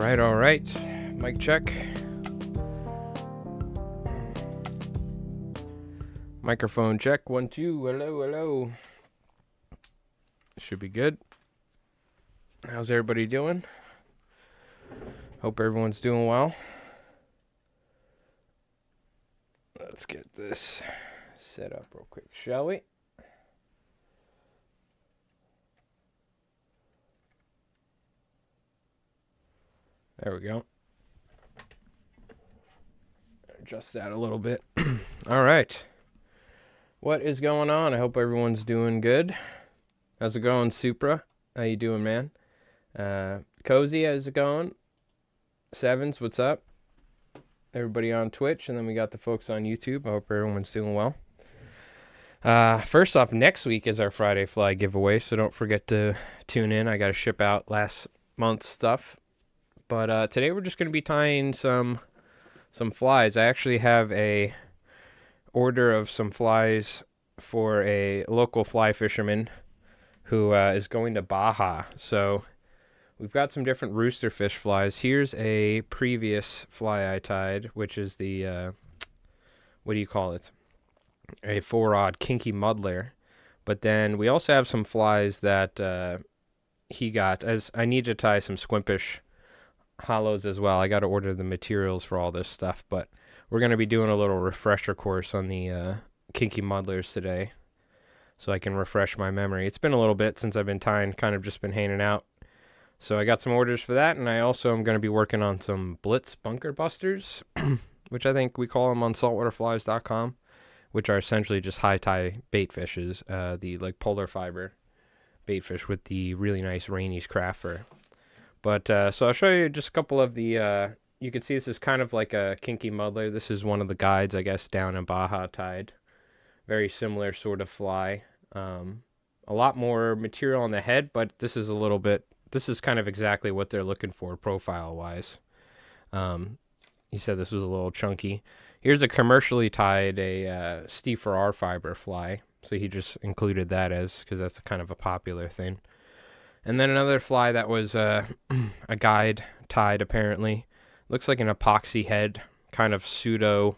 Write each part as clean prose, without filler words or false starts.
All right. Mic check. Microphone check. 1, 2. Hello. Should be good. How's everybody doing? Hope everyone's doing well. Let's get this set up real quick, shall we? There we go. Adjust that a little bit. All right. What is going on? I hope everyone's doing good. How's it going, Supra? How you doing, man? Cozy, how's it going? Sevens, what's up? Everybody on Twitch, and then we got the folks on YouTube. I hope everyone's doing well. First off, next week is our Friday Fly giveaway, so don't forget to tune in. I got to ship out last month's stuff. But today we're just going to be tying some flies. I actually have a order of some flies for a local fly fisherman who is going to Baja. So we've got some different rooster fish flies. Here's a previous fly I tied, which is the, what do you call it? A 4-rod kinky muddler. But then we also have some flies that he got, as I need to tie some squimpish hollows as well. I got to order the materials for all this stuff, but we're going to be doing a little refresher course on the kinky muddlers today so I can refresh my memory. It's been a little bit since I've been tying, kind of just been hanging out. So I got some orders for that, and I also am going to be working on some Blitz bunker busters, which I think we call them on saltwaterflies.com, which are essentially just high tie bait fishes, the like polar fiber bait fish with the really nice Rainey's craft fur. But, so I'll show you just a couple of the, you can see this is kind of like a kinky muddler. This is one of the guides, I guess, down in Baja tied. Very similar sort of fly. A lot more material on the head, but this is kind of exactly what they're looking for profile-wise. He said this was a little chunky. Here's a commercially tied, a Steve Farrar fiber fly. So he just included that because that's kind of a popular thing. And then another fly that was a guide tied, apparently. Looks like an epoxy head, kind of pseudo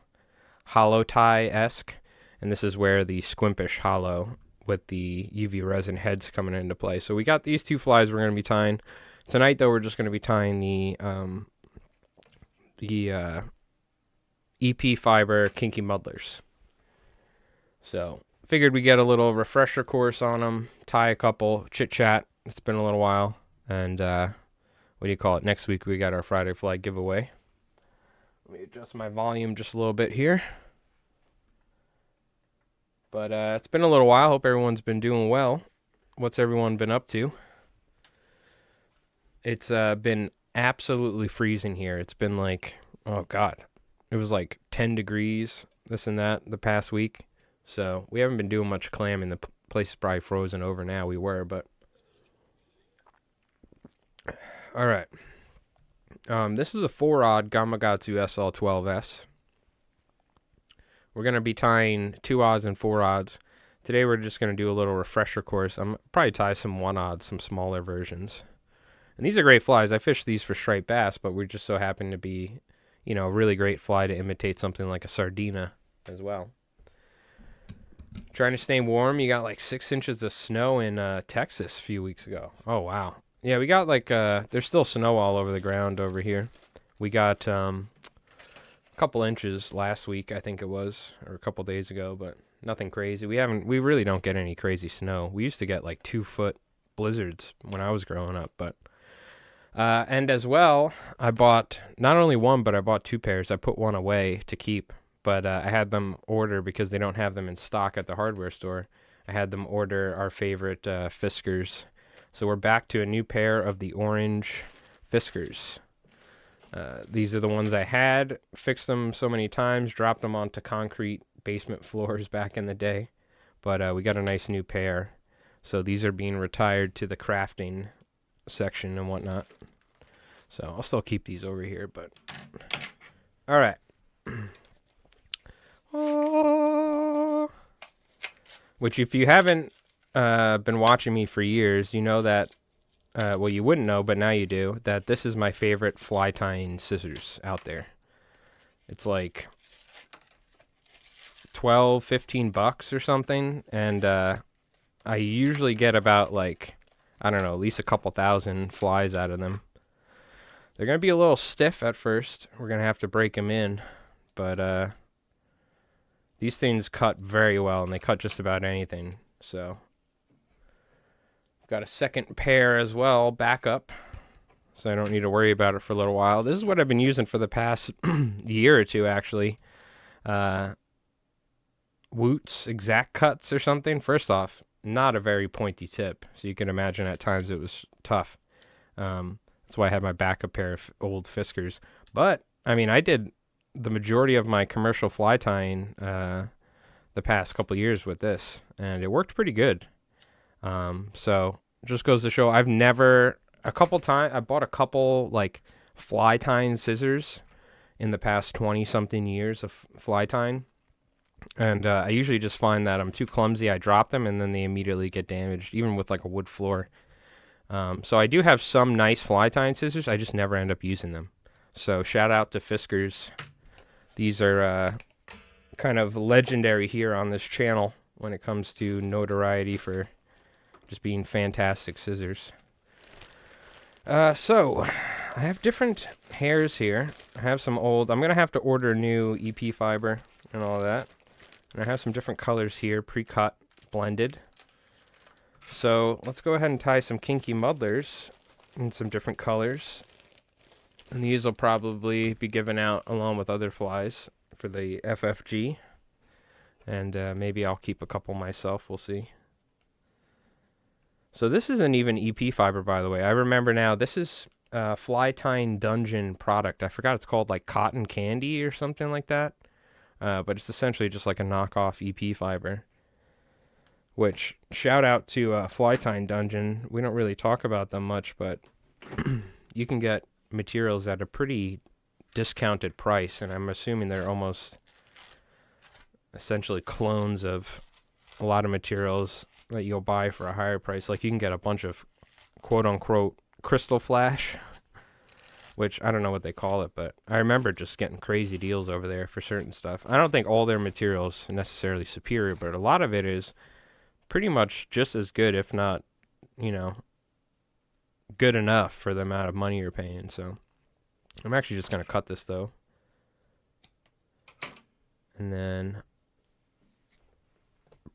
hollow tie-esque. And this is where the squimpish hollow with the UV resin heads coming into play. So we got these two flies we're going to be tying. Tonight, though, we're just going to be tying the EP fiber kinky muddlers. So figured we get a little refresher course on them, tie a couple, chit-chat. It's been a little while, and what do you call it? Next week we got our Friday Fly giveaway. Let me adjust my volume just a little bit here. But it's been a little while. Hope everyone's been doing well. What's everyone been up to? It's been absolutely freezing here. It's been like, oh God, it was like 10 degrees, this and that, the past week. So we haven't been doing much clamming. The place is probably frozen over now. We were, but all right. This is a 4-rod Gamakatsu SL12S. We're going to be tying 2-odds and 4-odds. Today we're just going to do a little refresher course. I'm probably tie some 1-odds, some smaller versions. And these are great flies. I fish these for striped bass, but we just so happen to be, a really great fly to imitate something like a sardina as well. Trying to stay warm. You got like 6 inches of snow in Texas a few weeks ago. Oh, wow. Yeah, we got like, there's still snow all over the ground over here. We got a couple inches last week, I think it was, or a couple days ago, but nothing crazy. We really don't get any crazy snow. We used to get like 2-foot blizzards when I was growing up, but, and as well, I bought not only one, but I bought 2 pairs. I put one away to keep, but I had them order because they don't have them in stock at the hardware store. I had them order our favorite Fiskars. So we're back to a new pair of the orange Fiskars. These are the ones I had, fixed them so many times, dropped them onto concrete basement floors back in the day. But we got a nice new pair. So these are being retired to the crafting section and whatnot. So I'll still keep these over here, but all right. Which if you haven't been watching me for years, you know that well, you wouldn't know, but now you do, that this is my favorite fly tying scissors out there. It's like 12, 15 bucks or something, and I usually get about like, I don't know, at least a couple thousand flies out of them. They're going to be a little stiff at first. We're going to have to break them in, but these things cut very well, and they cut just about anything, so... Got a second pair as well, backup, so I don't need to worry about it for a little while. This is what I've been using for the past year or two, actually. Woots Exact Cuts or something. First off, not a very pointy tip, so you can imagine at times it was tough. That's why I had my backup pair of old Fiskars. But, I mean, I did the majority of my commercial fly tying the past couple years with this, and it worked pretty good. So just goes to show I bought a couple like fly tying scissors in the past 20 something years of fly tying. And, I usually just find that I'm too clumsy. I drop them and then they immediately get damaged, even with like a wood floor. So I do have some nice fly tying scissors. I just never end up using them. So shout out to Fiskars. These are, kind of legendary here on this channel when it comes to notoriety for just being fantastic scissors. So, I have different hairs here. I have some old... I'm going to have to order new EP fiber and all that. And I have some different colors here, pre-cut, blended. So, let's go ahead and tie some kinky muddlers in some different colors. And these will probably be given out along with other flies for the FFG. And maybe I'll keep a couple myself, we'll see. So this isn't even EP fiber, by the way. I remember now, this is Fly Tying Dungeon product. I forgot it's called like Cotton Candy or something like that. But it's essentially just like a knockoff EP fiber. Which, shout out to Fly Tying Dungeon. We don't really talk about them much, but you can get materials at a pretty discounted price. And I'm assuming they're almost essentially clones of a lot of materials that you'll buy for a higher price. Like you can get a bunch of quote-unquote crystal flash, which I don't know what they call it, but I remember just getting crazy deals over there for certain stuff. I don't think all their materials are necessarily superior, but a lot of it is pretty much just as good, if not, you know, good enough for the amount of money you're paying. So I'm actually just going to cut this, though. And then...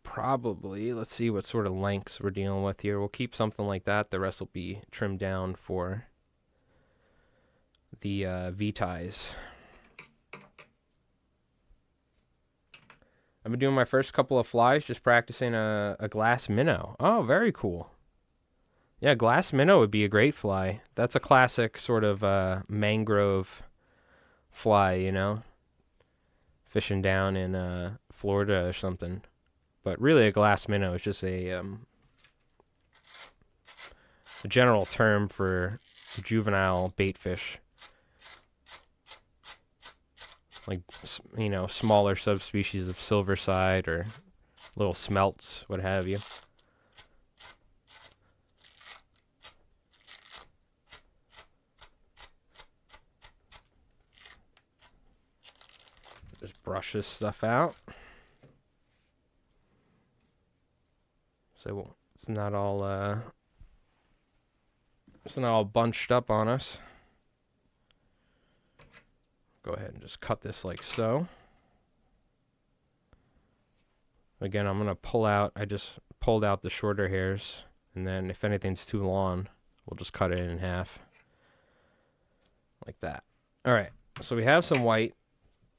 probably, let's see what sort of lengths we're dealing with here. We'll keep something like that. The rest will be trimmed down for the V-ties. I've been doing my first couple of flies, just practicing a glass minnow. Oh, very cool. Yeah, glass minnow would be a great fly. That's a classic sort of mangrove fly, you know? Fishing down in Florida or something. But really, a glass minnow is just a general term for juvenile bait fish. Like, you know, smaller subspecies of silverside or little smelts, what have you. Just brush this stuff out. So it's not all bunched up on us. Go ahead and just cut this like so. Again, I'm going to pull out, I just pulled out the shorter hairs, and then if anything's too long, we'll just cut it in half. Like that. Alright, so we have some white.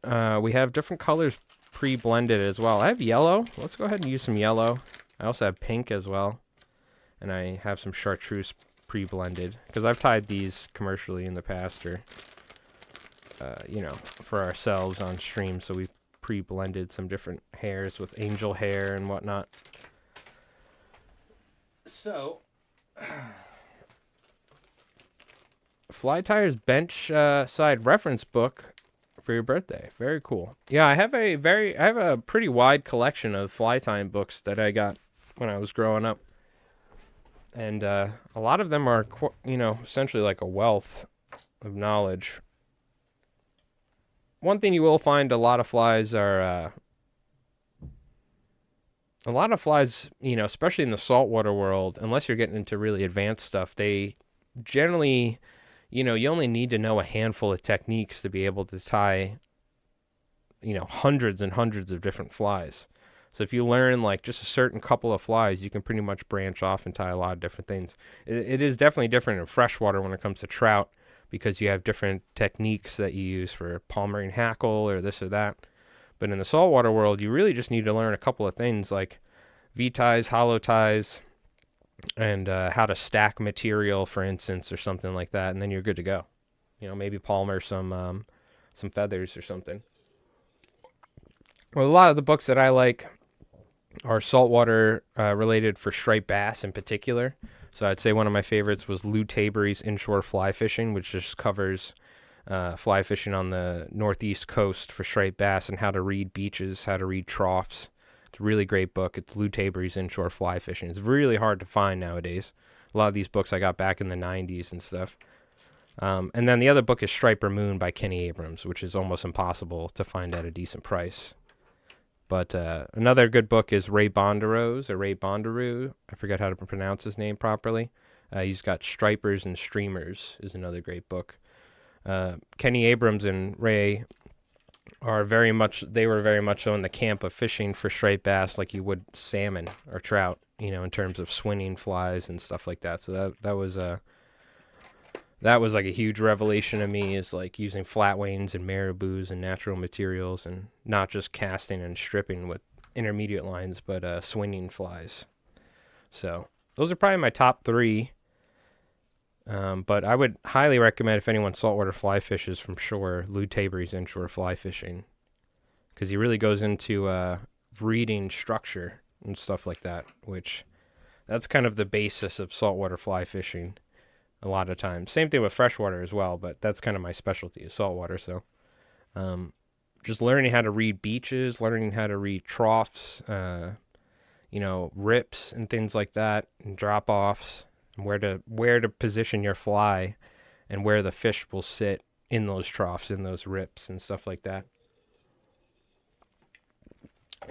We have different colors pre-blended as well. I have yellow. Let's go ahead and use some yellow. I also have pink as well. And I have some chartreuse pre-blended. Because I've tied these commercially in the past, or, you know, for ourselves on stream. So we pre-blended some different hairs with angel hair and whatnot. So, Fly Tier's bench side reference book for your birthday. Very cool. Yeah, I have a pretty wide collection of fly tying books that I got when I was growing up. And a lot of them are, essentially like a wealth of knowledge. One thing you will find, a lot of flies, especially in the saltwater world, unless you're getting into really advanced stuff, they generally, you only need to know a handful of techniques to be able to tie, hundreds and hundreds of different flies. So if you learn like just a certain couple of flies, you can pretty much branch off and tie a lot of different things. It is definitely different in freshwater when it comes to trout, because you have different techniques that you use for palmering hackle or this or that. But in the saltwater world, you really just need to learn a couple of things like V-ties, hollow ties, and how to stack material, for instance, or something like that, and then you're good to go. Maybe palmer some feathers or something. Well, a lot of the books that I like are saltwater related for striped bass in particular. So I'd say one of my favorites was Lou Tabery's Inshore Fly Fishing, which just covers fly fishing on the northeast coast for striped bass and how to read beaches, how to read troughs. It's a really great book. It's Lou Tabery's Inshore Fly Fishing. It's really hard to find nowadays. A lot of these books I got back in the 90s and stuff. And then the other book is Striper Moon by Kenny Abrams, which is almost impossible to find at a decent price. But another good book is Ray Bondaroo. I forget how to pronounce his name properly. He's got Stripers and Streamers is another great book. Kenny Abrams and Ray were very much so in the camp of fishing for striped bass like you would salmon or trout, in terms of swinging flies and stuff like that. So that was like a huge revelation to me, is like using flatwains and marabous and natural materials, and not just casting and stripping with intermediate lines, but swinging flies. So those are probably my top 3. But I would highly recommend, if anyone saltwater fly fishes from shore, Lou Tabery's Inshore Fly Fishing, because he really goes into reading structure and stuff like that, which that's kind of the basis of saltwater fly fishing a lot of times. Same thing with freshwater as well, but that's kind of my specialty is saltwater. So just learning how to read beaches, learning how to read troughs, rips and things like that, and drop-offs, and where to position your fly and where the fish will sit in those troughs, in those rips and stuff like that.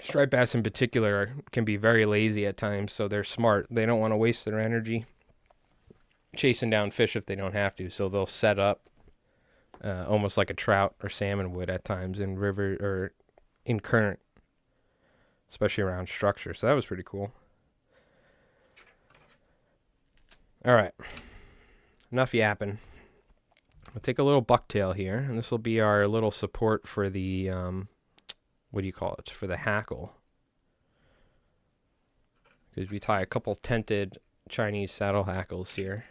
Striped bass in particular can be very lazy at times, so they're smart. They don't want to waste their energy chasing down fish if they don't have to, so they'll set up almost like a trout or salmon would at times in river or in current, especially around structure. So that was pretty cool. All right, enough yapping. We'll take a little bucktail here, and this will be our little support for the for the hackle, because we tie a couple tented Chinese saddle hackles here.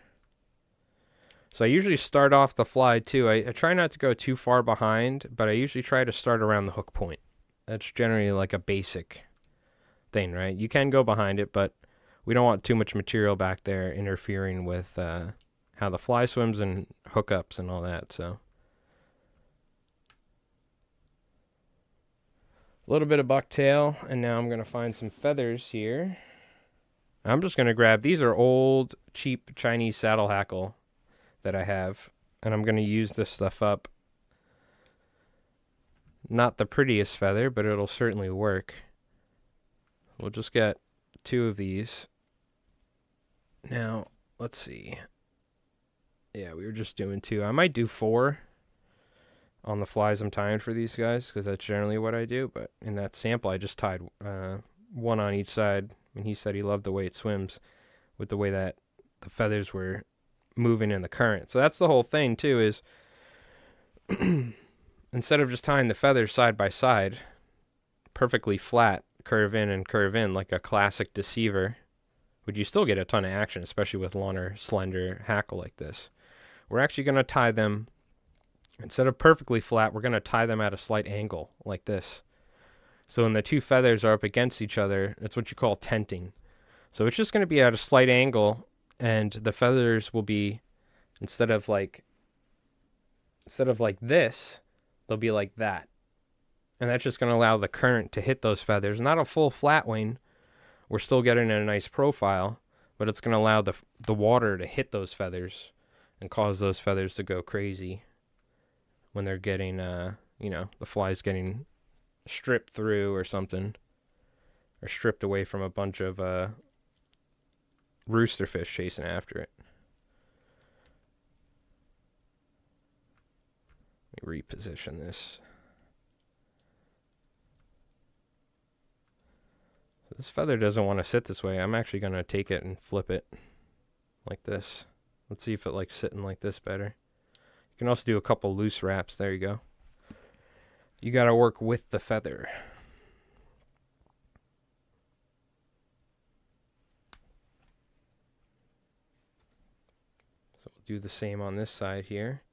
So I usually start off the fly too. I try not to go too far behind, but I usually try to start around the hook point. That's generally like a basic thing, right? You can go behind it, but we don't want too much material back there interfering with how the fly swims and hookups and all that. So a little bit of bucktail, and now I'm going to find some feathers here. I'm just going to grab, these are old, cheap Chinese saddle hackle that I have, and I'm going to use this stuff up. Not the prettiest feather, but it'll certainly work. We'll just get 2 of these. Now, let's see. Yeah, we were just doing 2. I might do 4 on the flies I'm tying for these guys, because that's generally what I do, but in that sample I just tied 1 on each side, and he said he loved the way it swims with the way that the feathers were moving in the current. So that's the whole thing too, is instead of just tying the feathers side by side, perfectly flat, curve in like a classic deceiver, would you still get a ton of action, especially with longer, slender hackle like this. We're actually going to tie them, instead of perfectly flat, we're going to tie them at a slight angle like this. So when the 2 feathers are up against each other, it's what you call tenting. So it's just going to be at a slight angle, and the feathers will be, instead of like this, they'll be like that. And that's just going to allow the current to hit those feathers. Not a full flat wing. We're still getting a nice profile, but it's going to allow the water to hit those feathers and cause those feathers to go crazy when they're getting, you know, the fly's getting stripped through or something, or stripped away from a bunch of rooster fish chasing after it. Let me reposition this. So this feather doesn't want to sit this way. I'm actually going to take it and flip it like this. Let's see if it likes sitting like this better. You can also do a couple loose wraps. There you go. You got to work with the feather. So we'll do the same on this side here.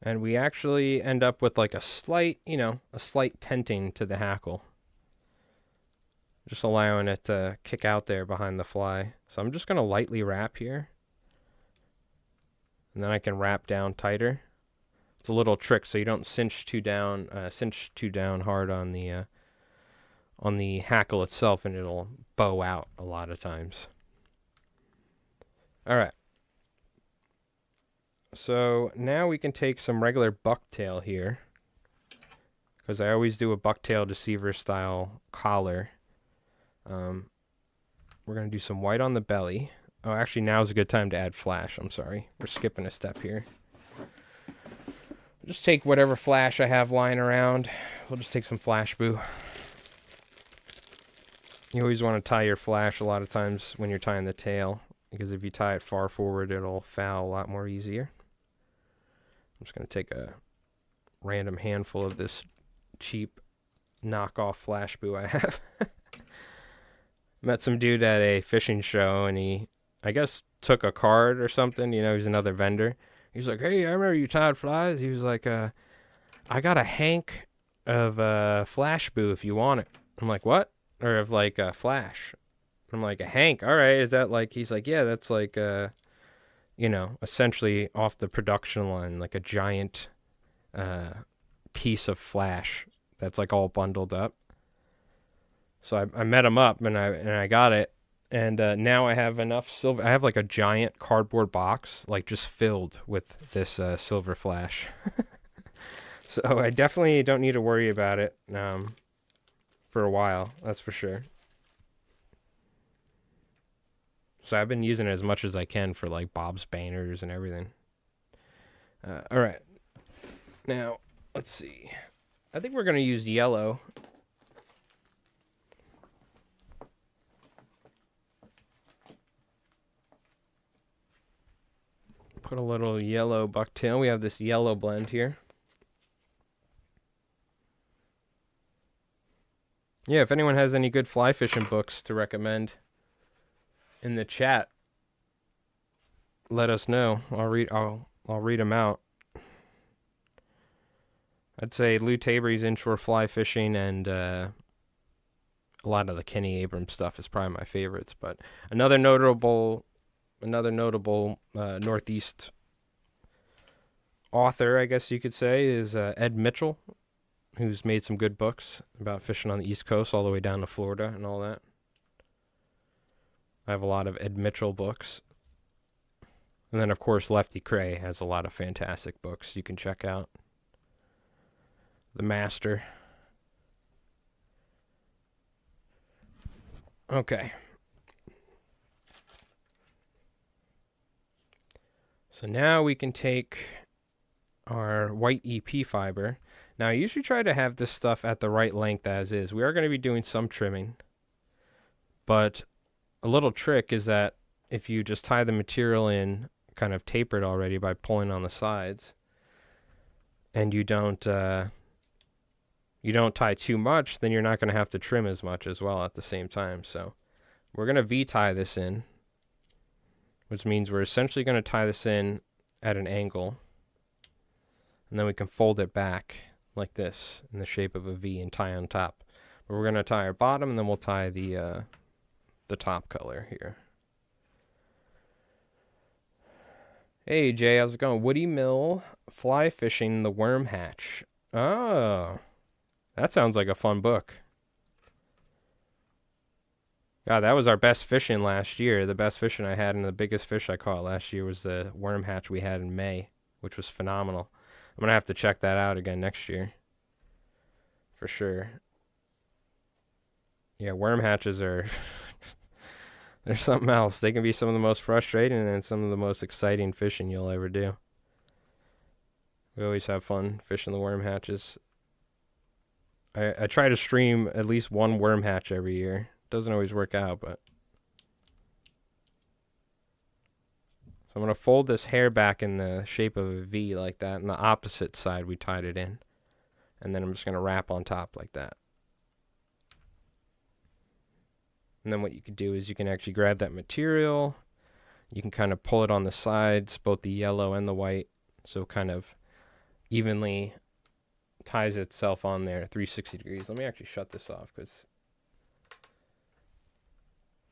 And we actually end up with like a slight, you know, a slight tenting to the hackle. Just allowing it to kick out there behind the fly. So I'm just going to lightly wrap here. And then I can wrap down tighter. It's a little trick so you don't cinch too down hard on the hackle itself, and it'll bow out a lot of times. All right. So now we can take some regular bucktail here, because I always do a bucktail deceiver style collar. We're going to do some white on the belly. Oh, actually now's a good time to add flash. I'm sorry. We're skipping a step here. Just take whatever flash I have lying around. We'll just take some flash boo. You always want to tie your flash a lot of times when you're tying the tail, because if you tie it far forward, it'll foul a lot more easier. I'm just going to take a random handful of this cheap knockoff flash boo I have. Met some dude at a fishing show, and he, I guess, took a card or something. You know, he's another vendor. He's like, hey, I remember you tied flies. He was like, I got a hank of flash boo if you want it. I'm like, what? Or of like a flash. I'm like, a hank? All right. Is that like, he's like, yeah, that's like, you know, essentially off the production line, like a giant piece of flash that's like all bundled up. So I met him up, and I got it, and now I have enough silver. I have like a giant cardboard box, like just filled with this silver flash. So I definitely don't need to worry about it for a while, that's for sure. So I've been using it as much as I can for like Bob's Banners and everything. All right, now let's see. I think we're gonna use yellow. Put a little yellow bucktail. We have this yellow blend here. Yeah, if anyone has any good fly fishing books to recommend in the chat, let us know. I'll read them out. I'd say Lou Tabri's Inshore Fly Fishing and a lot of the Kenny Abrams stuff is probably my favorites. But another notable Northeast author, I guess you could say, is Ed Mitchell, who's made some good books about fishing on the East Coast all the way down to Florida and all that. I have a lot of Ed Mitchell books. And then, of course, Lefty Cray has a lot of fantastic books you can check out. The Master. Okay. So now we can take our white EP fiber. Now, I usually try to have this stuff at the right length as is. We are going to be doing some trimming. But a little trick is that if you just tie the material in kind of tapered already by pulling on the sides, and you don't tie too much, then you're not going to have to trim as much as well at the same time. So we're going to V-tie this in, which means we're essentially going to tie this in at an angle, and then we can fold it back like this in the shape of a V and tie on top. But we're going to tie our bottom, and then we'll tie the top color here. Hey, Jay, how's it going? Woody Mill fly fishing the worm hatch. Oh, that sounds like a fun book. God, that was our best fishing last year. The best fishing I had and the biggest fish I caught last year was the worm hatch we had in May, which was phenomenal. I'm going to have to check that out again next year. For sure. Yeah, worm hatches are... they're something else. They can be some of the most frustrating and some of the most exciting fishing you'll ever do. We always have fun fishing the worm hatches. I try to stream at least one worm hatch every year. Doesn't always work out, but... So I'm going to fold this hair back in the shape of a V like that, and the opposite side we tied it in. And then I'm just going to wrap on top like that. And then what you could do is you can actually grab that material. You can kind of pull it on the sides, both the yellow and the white, so kind of evenly ties itself on there 360 degrees. Let me actually shut this off because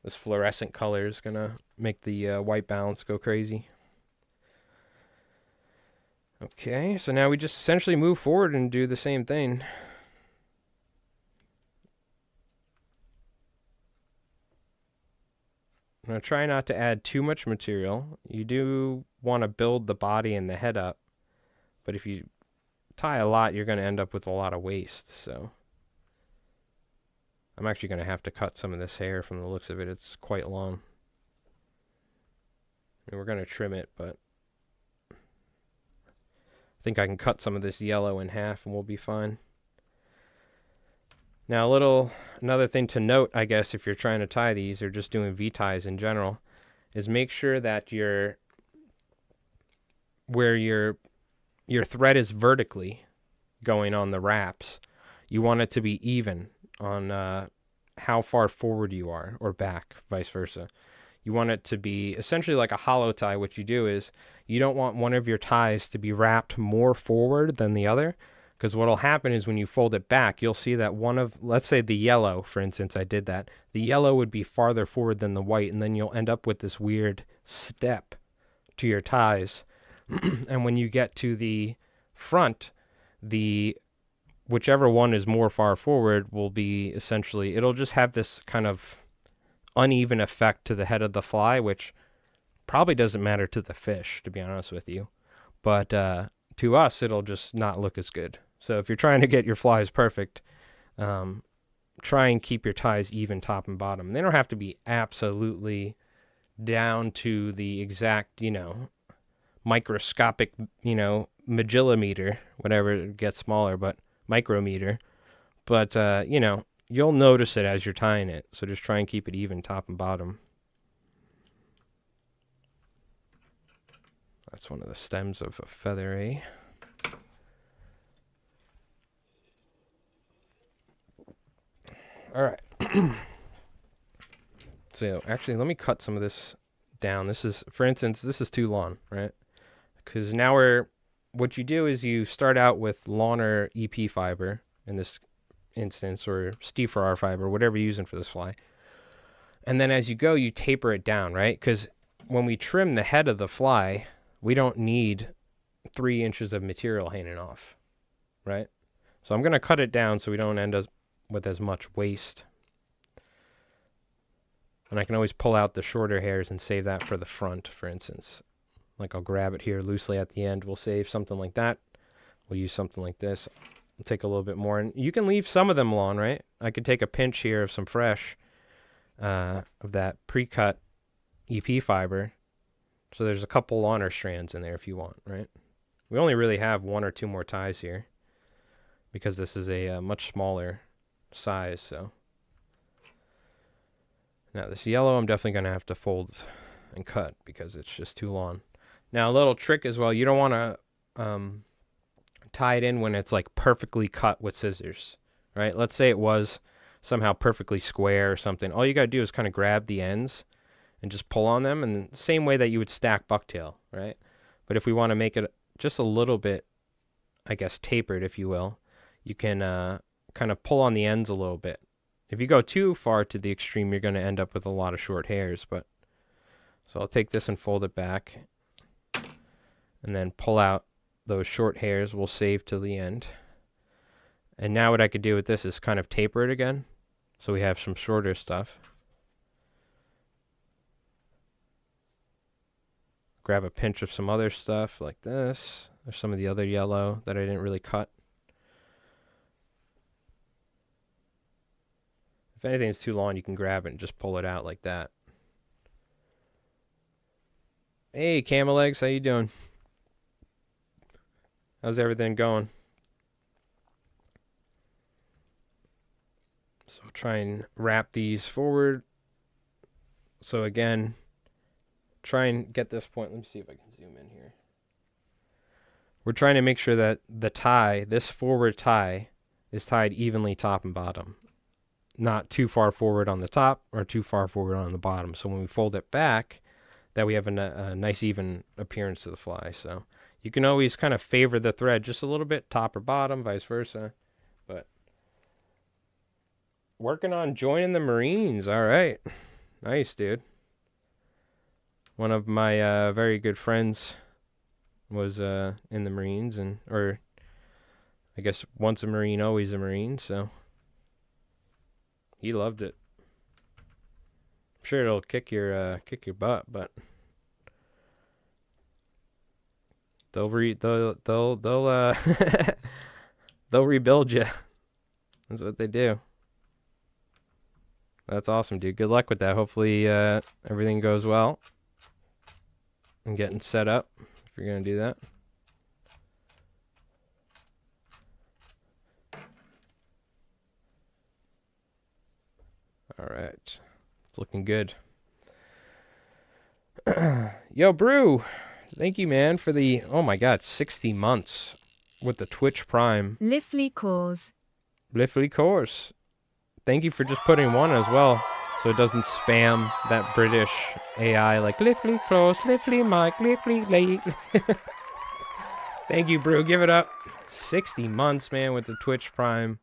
this fluorescent color is going to make the white balance go crazy. Okay, so now we just essentially move forward and do the same thing. I'm going to try not to add too much material. You do want to build the body and the head up, but if you tie a lot, you're going to end up with a lot of waste, so... I'm actually going to have to cut some of this hair from the looks of it. It's quite long. And we're going to trim it, but I think I can cut some of this yellow in half and we'll be fine. Now, another thing to note, I guess, if you're trying to tie these or just doing V-ties in general, is make sure that where your thread is vertically going on the wraps, you want it to be even on how far forward you are, or back, vice versa. You want it to be essentially like a hollow tie. What you do is you don't want one of your ties to be wrapped more forward than the other, because what will happen is when you fold it back, you'll see that let's say the yellow, for instance, I did that. The yellow would be farther forward than the white, and then you'll end up with this weird step to your ties. And when you get to the front, whichever one is more far forward will be essentially, it'll just have this kind of uneven effect to the head of the fly, which probably doesn't matter to the fish, to be honest with you. But to us, it'll just not look as good. So if you're trying to get your flies perfect, try and keep your ties even top and bottom. They don't have to be absolutely down to the exact, microscopic, magillimeter, whatever it gets smaller, but micrometer, but you'll notice it as you're tying it, so just try and keep it even top and bottom. That's one of the stems of a feather, eh? All right. So actually, let me cut some of this down. This is, for instance, this is too long, right? Because now what you do is you start out with Lawner EP fiber in this instance, or Steve Farrar fiber, whatever you're using for this fly. And then as you go, you taper it down, right? Because when we trim the head of the fly, we don't need 3 inches of material hanging off, right? So I'm going to cut it down so we don't end up with as much waste. And I can always pull out the shorter hairs and save that for the front, for instance. Like I'll grab it here loosely at the end. We'll save something like that. We'll use something like this. We'll take a little bit more. And you can leave some of them long, right? I could take a pinch here of some fresh, of that pre-cut EP fiber. So there's a couple longer strands in there if you want, right? We only really have 1 or 2 more ties here because this is a much smaller size, so. Now this yellow I'm definitely going to have to fold and cut because it's just too long. Now, a little trick as well, you don't want to tie it in when it's like perfectly cut with scissors, right? Let's say it was somehow perfectly square or something. All you got to do is kind of grab the ends and just pull on them, and the same way that you would stack bucktail, right? But if we want to make it just a little bit, I guess, tapered, if you will, you can kind of pull on the ends a little bit. If you go too far to the extreme, you're going to end up with a lot of short hairs. But so I'll take this and fold it back. and then pull out those short hairs. We'll save till the end. And now what I could do with this is kind of taper it again, so we have some shorter stuff. Grab a pinch of some other stuff like this. There's some of the other yellow that I didn't really cut. If anything's too long, you can grab it and just pull it out like that. Hey, Camel Legs, how you doing? How's everything going? So try and wrap these forward. So again, try and get this point. Let me see if I can zoom in here. We're trying to make sure that the tie, this forward tie, is tied evenly top and bottom. Not too far forward on the top or too far forward on the bottom. So when we fold it back, that we have a nice even appearance to the fly. So you can always kind of favor the thread just a little bit, top or bottom, vice versa. But working on joining the Marines. All right. Nice, dude. One of my very good friends was in the Marines, or I guess once a Marine, always a Marine, so he loved it. I'm sure it'll kick your butt, but they'll they'll rebuild you. That's what they do. That's awesome, dude. Good luck with that. Hopefully everything goes well and getting set up if you're gonna do that. All right, it's looking good. Yo, Brew, thank you, man, for the, oh my God, 60 months with the Twitch Prime. Lively cause. Lively course. Thank you for just putting one as well, so it doesn't spam that British AI like lively close, lively mic, lively late. Thank you, Brew. Give it up. 60 months, man, with the Twitch Prime.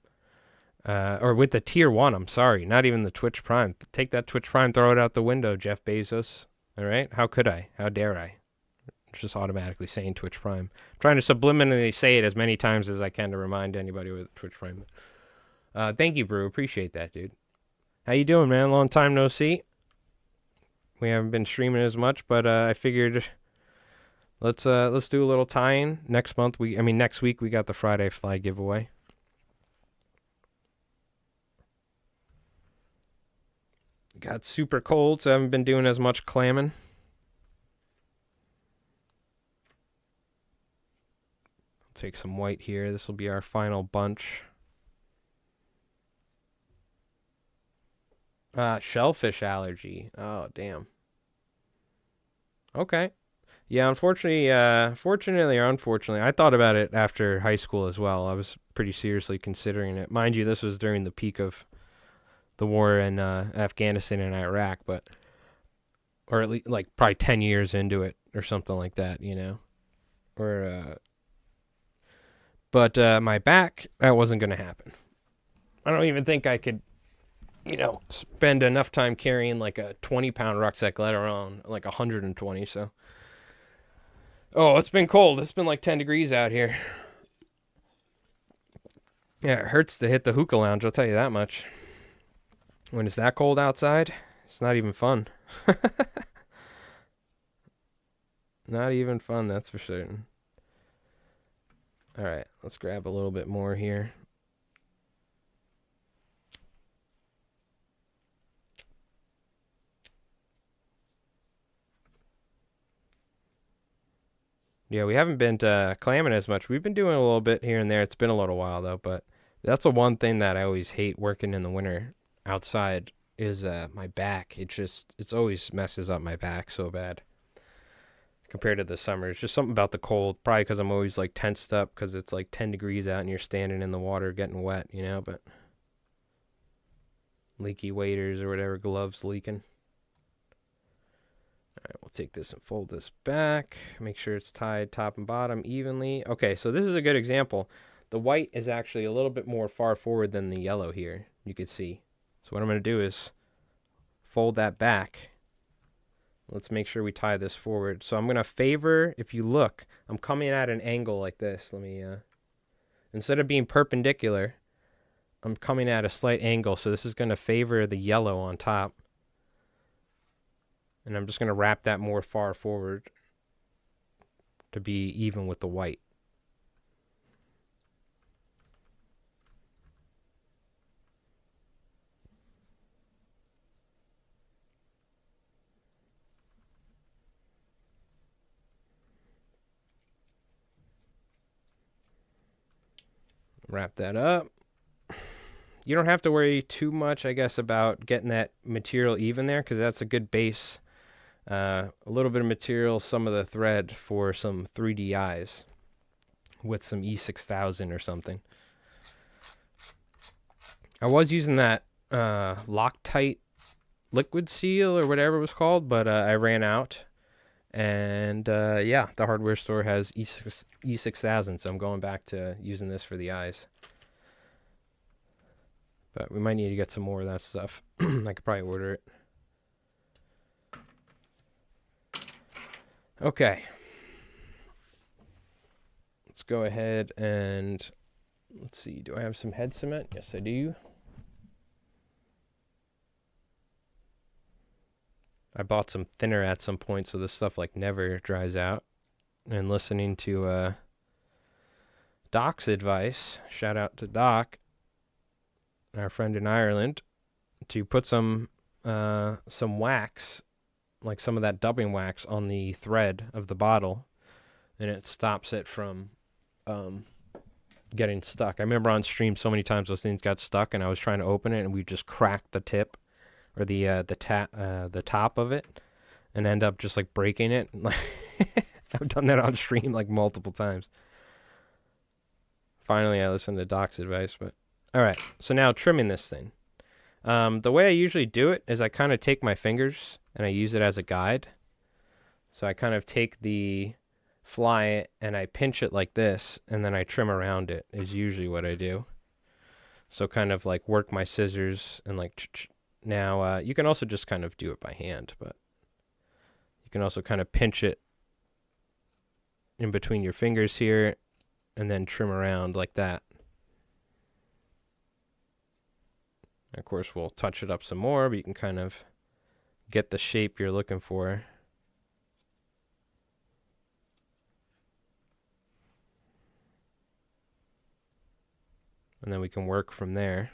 Or with the tier 1, I'm sorry. Not even the Twitch Prime. Take that Twitch Prime, throw it out the window, Jeff Bezos. All right? How could I? How dare I? It's just automatically saying Twitch Prime. I'm trying to subliminally say it as many times as I can to remind anybody with Twitch Prime. Thank you, Brew. Appreciate that, dude. How you doing, man? Long time no see. We haven't been streaming as much, but I figured let's do a little tie-in. Next week we got the Friday Fly giveaway. Got super cold, so I haven't been doing as much clamming. Take some white here. This will be our final bunch. Shellfish allergy. Oh, damn. Okay. Yeah, fortunately or unfortunately, I thought about it after high school as well. I was pretty seriously considering it. Mind you, this was during the peak of the war in Afghanistan and Iraq, or at least like probably 10 years into it or something like that, you know? But my back, that wasn't going to happen. I don't even think I could, spend enough time carrying like a 20-pound rucksack, let alone like 120. So, oh, it's been cold. It's been like 10 degrees out here. Yeah, it hurts to hit the hookah lounge, I'll tell you that much. When it's that cold outside, it's not even fun. Not even fun, that's for certain. All right, let's grab a little bit more here. Yeah, we haven't been clamming as much. We've been doing a little bit here and there. It's been a little while, though, but that's the one thing that I always hate working in the winter outside is my back. It's always messes up my back so bad compared to the summer. It's just something about the cold, probably because I'm always like tensed up because it's like 10 degrees out and you're standing in the water getting wet, but leaky waders or whatever, gloves leaking. All right, we'll take this and fold this back. Make sure it's tied top and bottom evenly. Okay, so this is a good example. The white is actually a little bit more far forward than the yellow here, you can see. So what I'm going to do is fold that back let's make sure we tie this forward. So I'm going to favor, if you look, I'm coming at an angle like this. Let me, instead of being perpendicular, I'm coming at a slight angle. So this is going to favor the yellow on top. And I'm just going to wrap that more far forward to be even with the white. Wrap that up. You don't have to worry too much, I guess, about getting that material even there, because that's a good base. A little bit of material, some of the thread for some 3D eyes with some E6000 or something. I was using that Loctite liquid seal or whatever it was called, but I ran out. And yeah, the hardware store has E6000, so I'm going back to using this for the eyes. But we might need to get some more of that stuff. I could probably order it. Okay. Let's go ahead and let's see. Do I have some head cement? Yes, I do. I bought some thinner at some point, so this stuff like never dries out. And listening to Doc's advice, shout out to Doc, our friend in Ireland, to put some wax, like some of that dubbing wax, on the thread of the bottle, and it stops it from getting stuck. I remember on stream so many times those things got stuck, and I was trying to open it, and we just cracked the tip or the top of it, and end up just like breaking it. I've done that on stream like multiple times. Finally, I listened to Doc's advice, but all right. So now trimming this thing. The way I usually do it is I kind of take my fingers and I use it as a guide. So I kind of take the fly and I pinch it like this, and then I trim around it is usually what I do. So kind of like work my scissors and like now you can also just kind of do it by hand, but you can also kind of pinch it in between your fingers here and then trim around like that. And of course, we'll touch it up some more, but you can kind of get the shape you're looking for. And then we can work from there.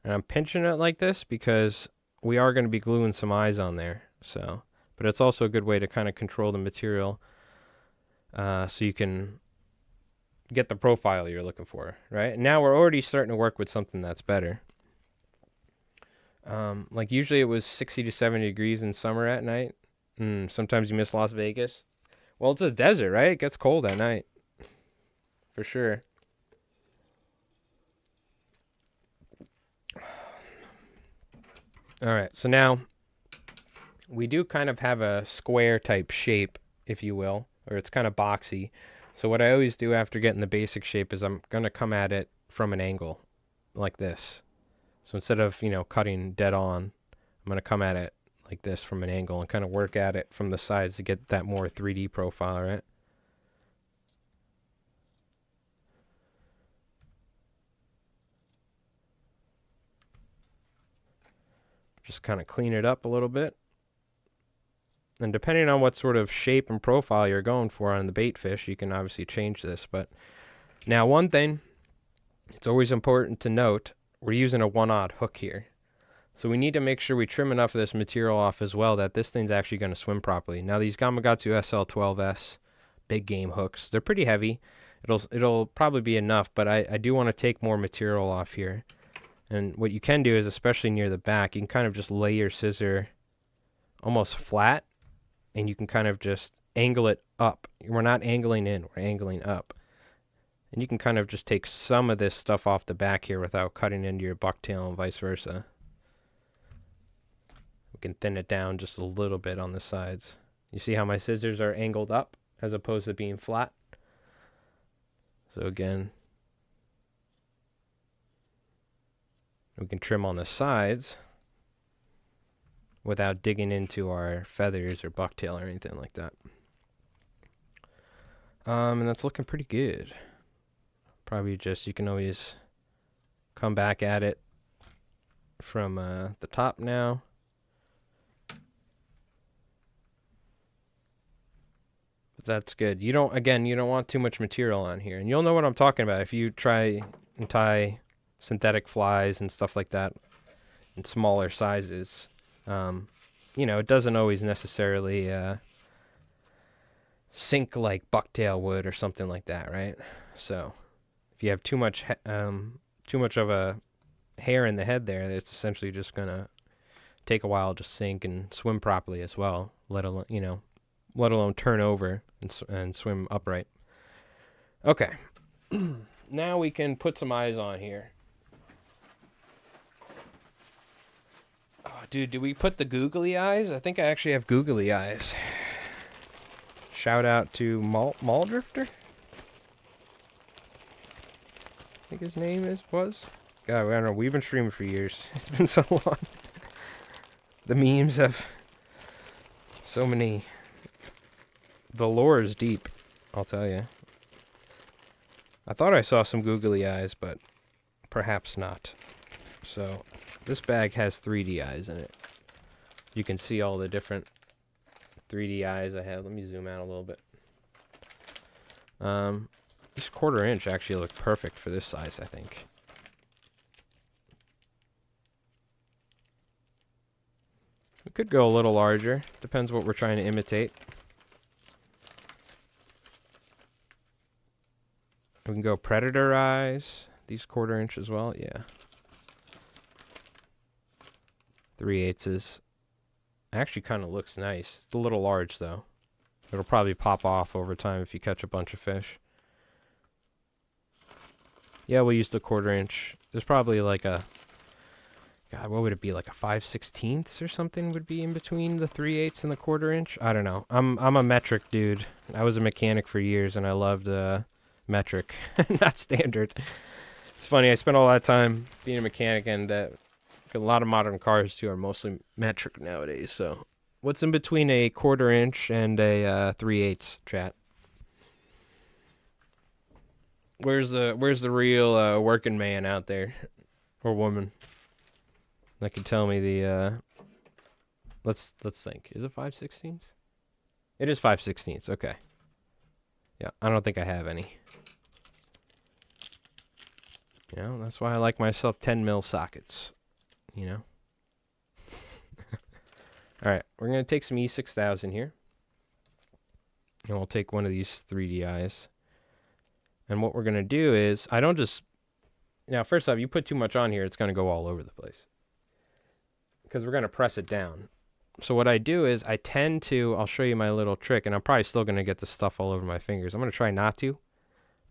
And I'm pinching it like this because we are going to be gluing some eyes on there. So, but it's also a good way to kind of control the material, so you can get the profile you're looking for, right? And now we're already starting to work with something that's better. Like usually it was 60 to 70 degrees in summer at night. Sometimes you miss Las Vegas. Well, it's a desert, right? It gets cold at night. For sure. All right, so now we do kind of have a square type shape, if you will, or it's kind of boxy. So what I always do after getting the basic shape is I'm going to come at it from an angle like this. So instead of, cutting dead on, I'm going to come at it like this from an angle and kind of work at it from the sides to get that more 3D profile, right? Just kind of clean it up a little bit. And depending on what sort of shape and profile you're going for on the bait fish, you can obviously change this. But now one thing, it's always important to note, we're using a 1/0 hook here. So we need to make sure we trim enough of this material off as well that this thing's actually going to swim properly. Now these Gamakatsu SL12S big game hooks, they're pretty heavy. It'll probably be enough, but I do want to take more material off here. And what you can do is, especially near the back, you can kind of just lay your scissor almost flat, and you can kind of just angle it up. We're not angling in, we're angling up. And you can kind of just take some of this stuff off the back here without cutting into your bucktail and vice versa. We can thin it down just a little bit on the sides. You see how my scissors are angled up? as opposed to being flat. So again, we can trim on the sides without digging into our feathers or bucktail or anything like that. And that's looking pretty good. Probably just, you can always come back at it from the top now. But that's good. You don't want too much material on here. And you'll know what I'm talking about if you try and tie synthetic flies and stuff like that in smaller sizes. It doesn't always necessarily sink like bucktail would or something like that, right? So if you have too much of a hair in the head there, it's essentially just gonna take a while to sink and swim properly as well. Let alone turn over and swim upright. Okay, now we can put some eyes on here. Oh, dude, did we put the googly eyes? I think I actually have googly eyes. Shout out to Maldrifter. I think his name was. God, I don't know. We've been streaming for years. It's been so long. The memes have so many. The lore is deep, I'll tell you. I thought I saw some googly eyes, but perhaps not. So this bag has 3D eyes in it. You can see all the different 3D eyes I have. Let me zoom out a little bit. This 1/4 inch actually look perfect for this size, I think. We could go a little larger. Depends what we're trying to imitate. We can go predator eyes. These 1/4 inch as well. Yeah. 3/8. Actually kind of looks nice. It's a little large though. It'll probably pop off over time if you catch a bunch of fish. Yeah, we'll use the 1/4 inch. There's probably like a, God, what would it be? Like a 5/16 or something would be in between the 3/8 and the 1/4 inch. I don't know. I'm a metric dude. I was a mechanic for years and I loved metric, not standard. It's funny. I spent all that time being a mechanic, and a lot of modern cars too are mostly metric nowadays. So, what's in between a 1/4 inch and a 3/8, chat? Where's the real working man out there, or woman, that can tell me the let's think. Is it 5/16? It is 5/16. Okay. Yeah, I don't think I have any. That's why I like myself 10 mil sockets. All right, we're gonna take some E6000 here, and we'll take one of these 3D eyes. And what we're going to do is, I don't just... Now, first off, you put too much on here, it's going to go all over the place. Because we're going to press it down. So what I do is, I'll show you my little trick, and I'm probably still going to get the stuff all over my fingers. I'm going to try not to,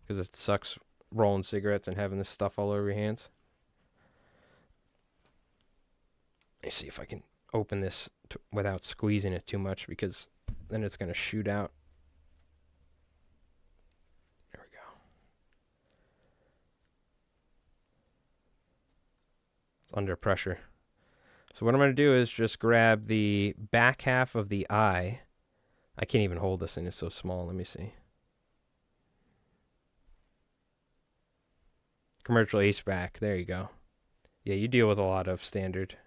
because it sucks rolling cigarettes and having this stuff all over your hands. Let me see if I can open this without squeezing it too much, because then it's going to shoot out. Under pressure. So what I'm going to do is just grab the back half of the eye. I can't even hold this thing, it's so small. Let me see. Commercial ace back. There you go. Yeah, you deal with a lot of standard.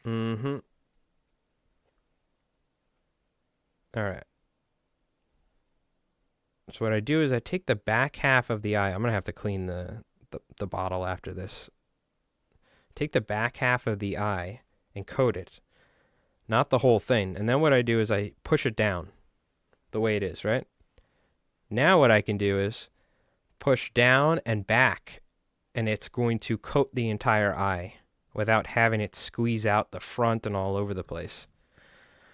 Mm-hmm. All right. So what I do is I take the back half of the eye. I'm going to have to clean the bottle after this. Take the back half of the eye and coat it. Not the whole thing. And then what I do is I push it down the way it is, right? Now what I can do is push down and back, and it's going to coat the entire eye without having it squeeze out the front and all over the place.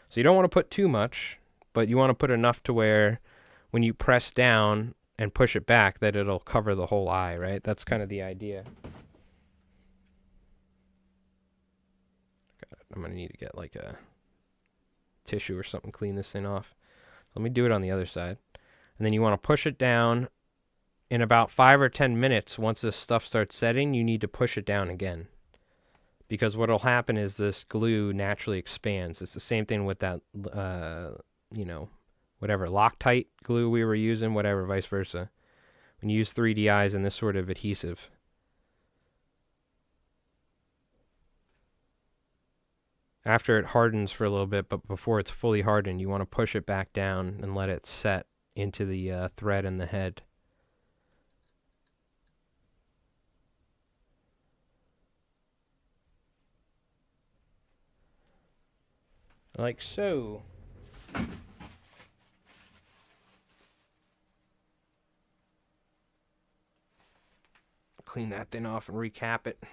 So you don't want to put too much, but you want to put enough to where when you press down and push it back that it'll cover the whole eye, right? That's kind of the idea. I'm going to need to get like a tissue or something, clean this thing off. Let me do it on the other side. And then you want to push it down. In about 5 or 10 minutes, once this stuff starts setting, you need to push it down again. Because what will happen is this glue naturally expands. It's the same thing with that, whatever Loctite glue we were using, whatever, vice versa. When you use 3DIs and this sort of adhesive. After it hardens for a little bit, but before it's fully hardened, you want to push it back down and let it set into the thread in the head. Like so. Clean that thing off and recap it.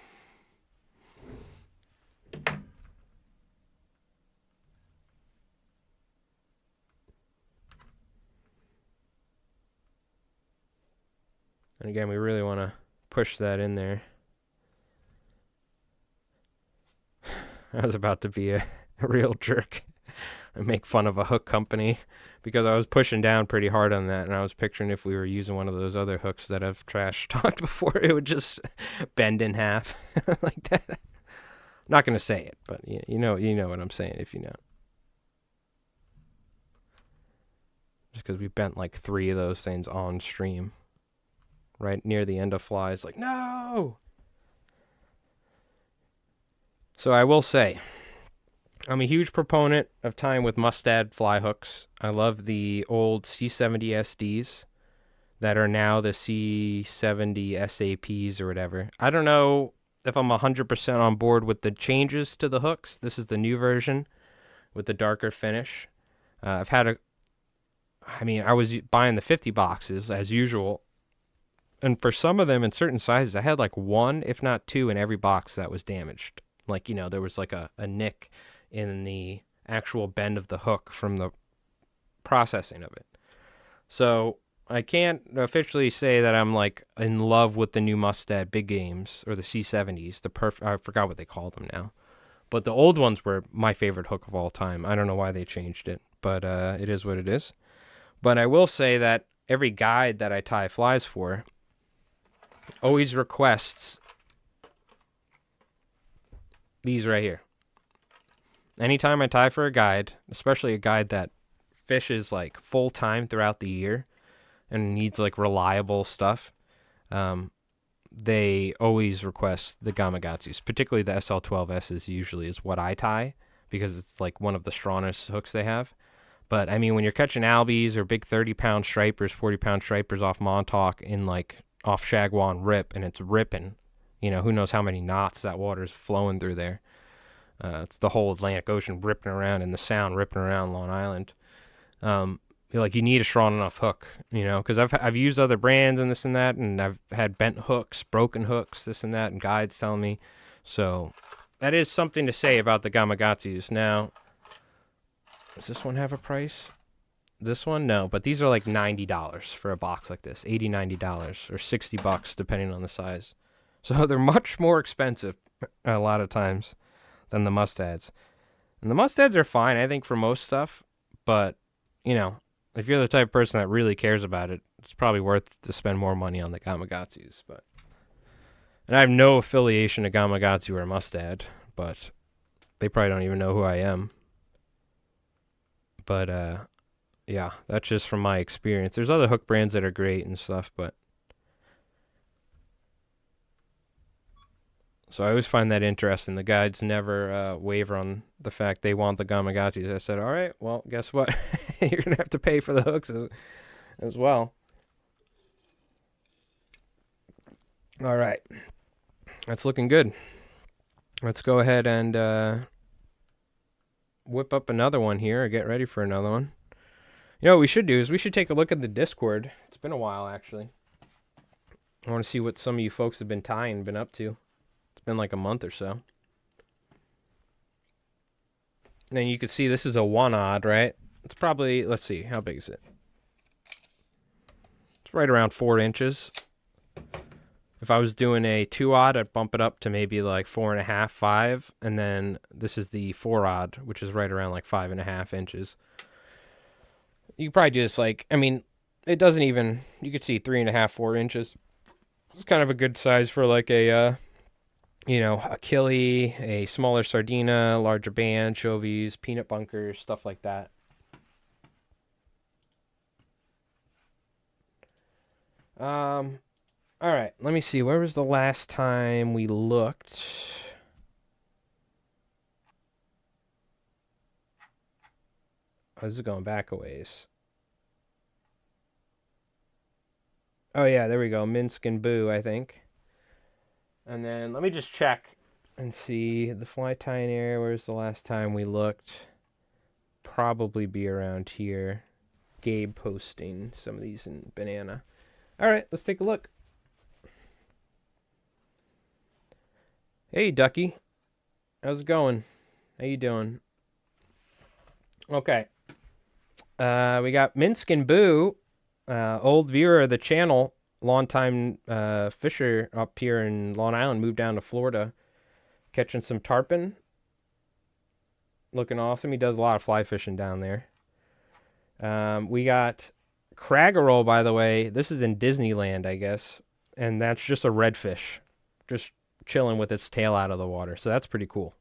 And again, we really want to push that in there. I was about to be a real jerk and make fun of a hook company because I was pushing down pretty hard on that, and I was picturing if we were using one of those other hooks that I've trash talked before, it would just bend in half like that. I'm not going to say it, but you know what I'm saying if you know. Just because we bent like 3 of those things on stream right near the end of flies, like, no! So I will say, I'm a huge proponent of tying with Mustad fly hooks. I love the old C70 SDs that are now the C70 SAPs or whatever. I don't know if I'm 100% on board with the changes to the hooks. This is the new version with the darker finish. I was buying the 50 boxes as usual. And for some of them in certain sizes, I had like 1, if not 2 in every box that was damaged. Like, there was like a nick in the actual bend of the hook from the processing of it. So I can't officially say that I'm like in love with the new Mustad big games or the C70s. I forgot what they call them now. But the old ones were my favorite hook of all time. I don't know why they changed it, but it is what it is. But I will say that every guide that I tie flies for always requests these right here. Anytime I tie for a guide, especially a guide that fishes like full time throughout the year and needs like reliable stuff, they always request the Gamakatsus, particularly the SL12S's usually is what I tie because it's like one of the strongest hooks they have. But I mean, when you're catching Albys or big 30-pound stripers, 40-pound stripers off Montauk in like off Shagwan Rip and it's ripping, who knows how many knots that water's flowing through there. It's the whole Atlantic Ocean ripping around and the Sound ripping around Long Island. You need a strong enough hook, because I've used other brands and this and that, and I've had bent hooks, broken hooks, this and that, and guides telling me. So that is something to say about the Gamakatsus. Now, does this one have a price? This one? No, but these are like $90 for a box like this. $80, $90, or $60 depending on the size. So they're much more expensive a lot of times than the Mustads. And the Mustads are fine, I think, for most stuff. But, if you're the type of person that really cares about it, it's probably worth to spend more money on the Gamakatsus. And I have no affiliation to Gamakatsu or Mustad, but they probably don't even know who I am. But, yeah, that's just from my experience. There's other hook brands that are great and stuff, but so I always find that interesting. The guides never waver on the fact they want the Gamakatsus. I said, all right, well, guess what? You're going to have to pay for the hooks as well. All right. That's looking good. Let's go ahead and whip up another one here or get ready for another one. What we should do is we should take a look at the Discord. It's been a while, actually. I want to see what some of you folks have been tying, been up to. It's been like a month or so. And then you can see this is a 1-odd, right? It's probably, let's see, how big is it? It's right around 4 inches. If I was doing a 2-odd, I'd bump it up to maybe like 4.5, 5, and then this is the 4-odd, which is right around like 5.5 inches. You could probably do this like, I mean, it doesn't even, you could see 3.5, 4 inches. It's kind of a good size for like a, a killie, a smaller sardina, larger band, anchovies, peanut bunkers, stuff like that. All right, let me see. Where was the last time we looked? Oh, this is going back a ways. Oh, yeah, there we go. Minsk and Boo, I think. And then let me just check and see the fly tying area. Where's the last time we looked? Probably be around here. Gabe posting some of these in Banana. All right, let's take a look. Hey, Ducky. How's it going? How you doing? Okay. We got Minsk and Boo, old viewer of the channel, longtime fisher up here in Long Island, moved down to Florida, catching some tarpon. Looking awesome. He does a lot of fly fishing down there. We got Craggerroll, by the way. This is in Disneyland, I guess. And that's just a redfish. Just chilling with its tail out of the water. So that's pretty cool.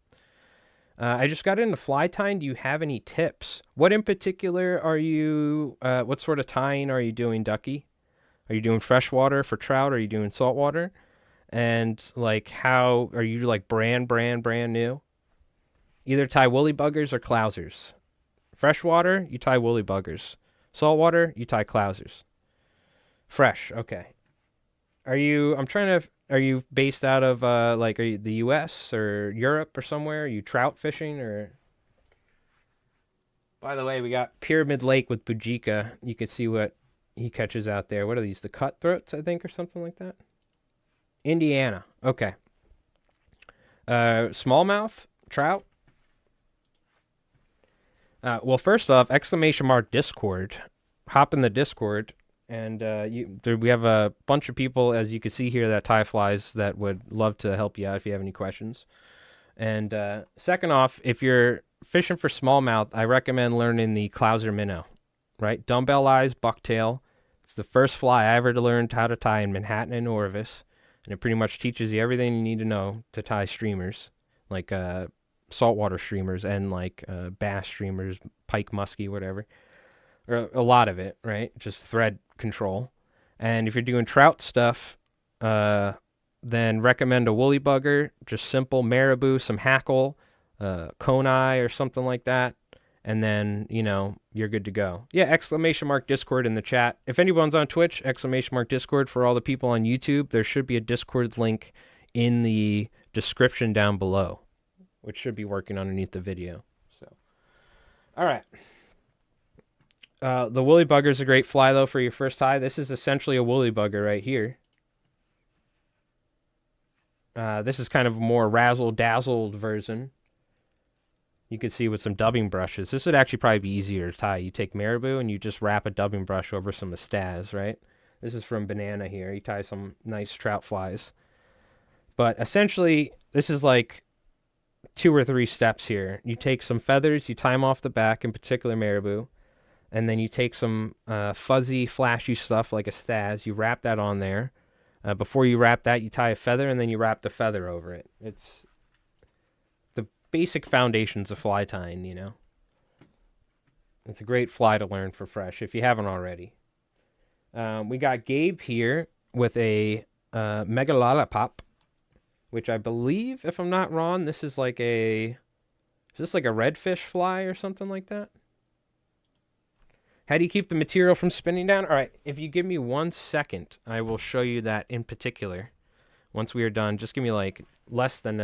I just got into fly tying. Do you have any tips? What in particular are you, what sort of tying are you doing, Ducky? Are you doing freshwater for trout? Are you doing saltwater? And like, how are you like brand new? Either tie woolly buggers or clousers. Freshwater, you tie woolly buggers. Saltwater, you tie clousers. Fresh, okay. Are you based out of, are you the U.S. or Europe or somewhere? Are you trout fishing or? By the way, we got Pyramid Lake with Bujika. You can see what he catches out there. What are these? The cutthroats, I think, or something like that? Indiana. Okay. Smallmouth, trout. Well, first off, !Discord. Hop in the Discord. And we have a bunch of people, as you can see here, that tie flies that would love to help you out if you have any questions. And second off, if you're fishing for smallmouth, I recommend learning the clouser minnow, right? Dumbbell eyes, bucktail. It's the first fly I ever learned how to tie in Manhattan and Orvis. And it pretty much teaches you everything you need to know to tie streamers, like saltwater streamers and like bass streamers, pike, muskie, whatever. Or a lot of it, right? Just thread control. And if you're doing trout stuff, then recommend a woolly bugger, just simple marabou, some hackle, cone eye or something like that. And then, you're good to go. Yeah, !Discord in the chat. If anyone's on Twitch, !Discord for all the people on YouTube. There should be a Discord link in the description down below, which should be working underneath the video. So, all right. The woolly bugger is a great fly, though, for your first tie. This is essentially a woolly bugger right here. This is kind of a more razzle-dazzled version. You can see with some dubbing brushes. This would actually probably be easier to tie. You take marabou and you just wrap a dubbing brush over some staz, right? This is from Banana here. He ties some nice trout flies. But essentially, this is like 2 or 3 steps here. You take some feathers, you tie them off the back, in particular marabou. And then you take some fuzzy, flashy stuff like a staz. You wrap that on there. Before you wrap that, you tie a feather, and then you wrap the feather over it. It's the basic foundations of fly tying, It's a great fly to learn for fresh, if you haven't already. We got Gabe here with a megalolopop, which I believe, if I'm not wrong, this is like is this like a redfish fly or something like that? How do you keep the material from spinning down? All right, if you give me 1 second, I will show you that in particular. Once we are done, just give me like less than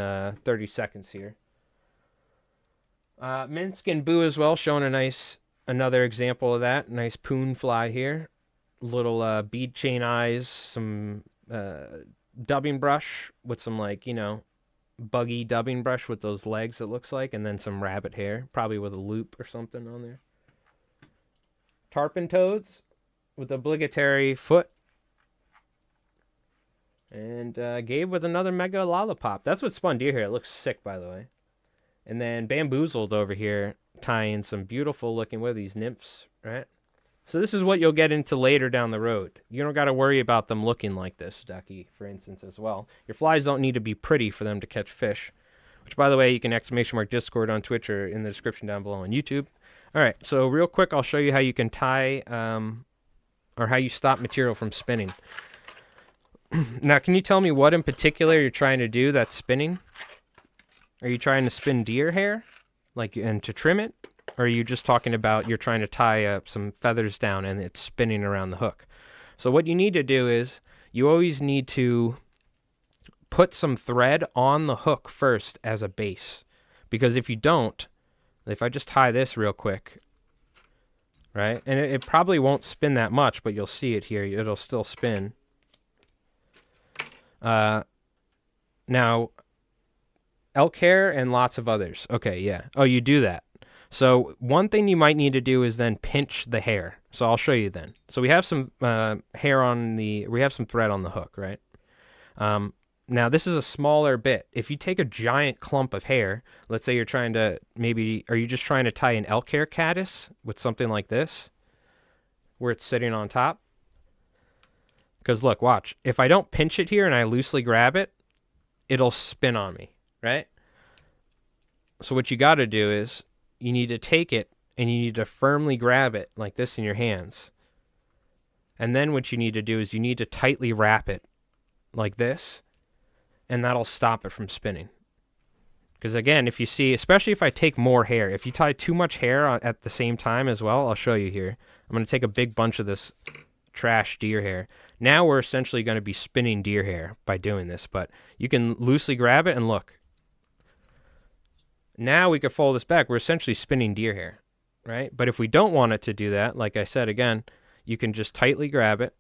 30 seconds here. Minsk and Boo as well, showing another example of that. Nice poon fly here. Little bead chain eyes, some dubbing brush with some buggy dubbing brush with those legs it looks like, and then some rabbit hair, probably with a loop or something on there. Tarpon toads with obligatory foot And Gabe with another mega lollipop. That's what spun deer hair. It looks sick, by the way. And then Bamboozled over here tying some beautiful looking, what are these, nymphs, right? So this is what you'll get into later down the road. You don't got to worry about them looking like this, Ducky, for instance, as well. Your flies don't need to be pretty for them to catch fish. Which, by the way, you can ! Discord on Twitch or in the description down below on YouTube. All right, so real quick, I'll show you how you can tie or how you stop material from spinning. Now, can you tell me what in particular you're trying to do that's spinning? Are you trying to spin deer hair, like, and to trim it? Or are you just talking about you're trying to tie some feathers down and it's spinning around the hook? So what you need to do is you always need to put some thread on the hook first as a base. Because if you don't, if I just tie this real quick, right? And it probably won't spin that much, but you'll see it here. It'll still spin. Now, elk hair and lots of others. Okay, yeah. Oh, you do that. So one thing you might need to do is then pinch the hair. So I'll show you then. So we have some hair on we have some thread on the hook, right? Now this is a smaller bit. If you take a giant clump of hair, let's say you're trying to are you just trying to tie an elk hair caddis with something like this, where it's sitting on top? Because look, watch. If I don't pinch it here and I loosely grab it, it'll spin on me, right? So what you got to do is you need to take it and you need to firmly grab it like this in your hands. And then what you need to do is you need to tightly wrap it like this, and that'll stop it from spinning. Because again, if you see, especially if I take more hair, if you tie too much hair at the same time as well, I'll show you here. I'm going to take a big bunch of this trash deer hair. Now we're essentially going to be spinning deer hair by doing this, but you can loosely grab it and look. Now we could fold this back. We're essentially spinning deer hair, right? But if we don't want it to do that, like I said, again, you can just tightly grab it.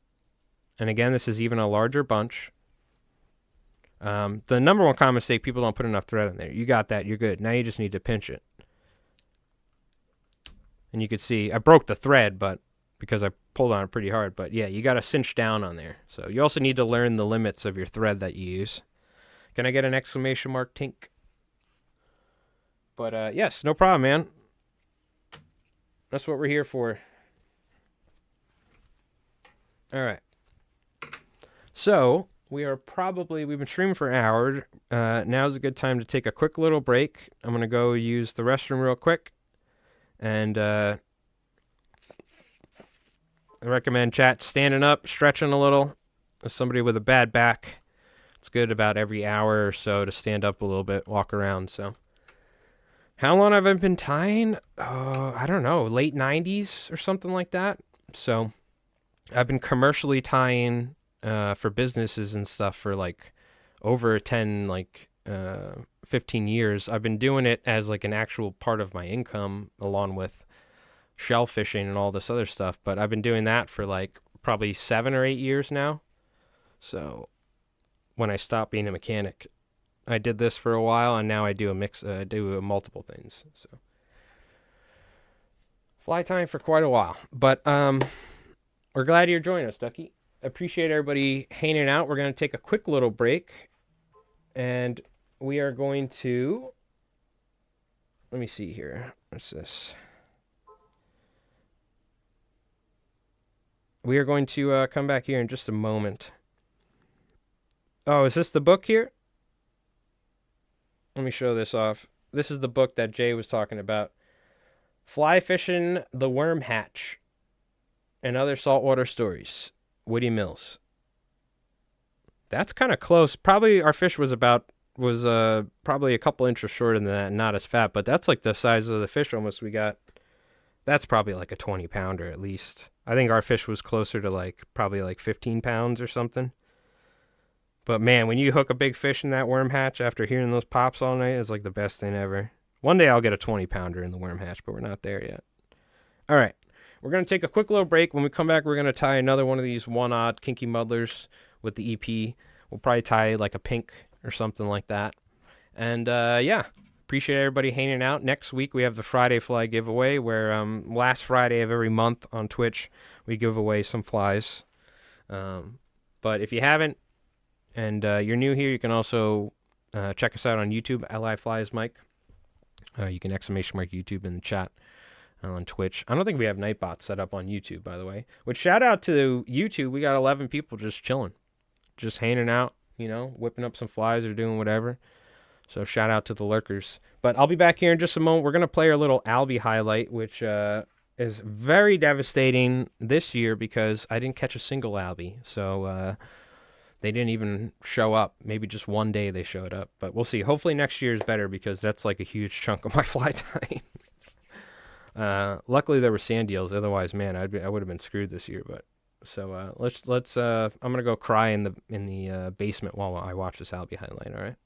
And again, this is even a larger bunch. The number one common mistake, people don't put enough thread in there. You got that, you're good. Now you just need to pinch it. And you can see, I broke the thread, but because I pulled on it pretty hard. But yeah, you got to cinch down on there. So you also need to learn the limits of your thread that you use. Can I get an ! Tink? But yes, no problem, man. That's what we're here for. All right. So we've been streaming for an hour. Now's a good time to take a quick little break. I'm going to go use the restroom real quick. And I recommend chat standing up, stretching a little. As somebody with a bad back, it's good about every hour or so to stand up a little bit, walk around. So how long have I been tying? I don't know, late 90s or something like that. So I've been commercially tying for businesses and stuff for like over 15 years. I've been doing it as like an actual part of my income along with shell fishing and all this other stuff. But I've been doing that for like probably 7 or 8 years now. So when I stopped being a mechanic, I did this for a while, and now I do multiple things. So fly tying for quite a while. But we're glad you're joining us, Ducky. Appreciate everybody hanging out. We're going to take a quick little break, and we are going to, let me see here. What's this? We are going to come back here in just a moment. Oh, is this the book here? Let me show this off. This is the book that Jay was talking about. Fly Fishing the Worm Hatch and Other Saltwater Stories. Woody Mills. That's kind of close. Probably our fish was probably a couple inches shorter than that, not as fat, but that's like the size of the fish almost we got. That's probably like a 20 pounder at least. I think our fish was closer to probably 15 pounds or something. But man, when you hook a big fish in that worm hatch after hearing those pops all night, it's like the best thing ever. One day I'll get a 20 pounder in the worm hatch, but we're not there yet. All right. We're going to take a quick little break. When we come back, we're going to tie another one of these one-odd kinky muddlers with the EP. We'll probably tie like a pink or something like that. And yeah, appreciate everybody hanging out. Next week, we have the Friday Fly giveaway where last Friday of every month on Twitch, we give away some flies. But if you haven't And you're new here, you can also check us out on YouTube, Li Flies Mike. You can exclamation mark YouTube in the chat on Twitch. I don't think we have Nightbot set up on YouTube, by the way. Which, shout out to YouTube. We got 11 people just chilling, just hanging out, you know, whipping up some flies or doing whatever. So shout out to the lurkers. But I'll be back here in just a moment. We're going to play our little Alby highlight, which is very devastating this year because I didn't catch a single Alby. So they didn't even show up. Maybe just one day they showed up. But we'll see. Hopefully next year is better because that's like a huge chunk of my fly time. Luckily there were sand eels. Otherwise, man, I would have been screwed this year. But so let's I'm gonna go cry in the basement while I watch this Alby highlight. All right.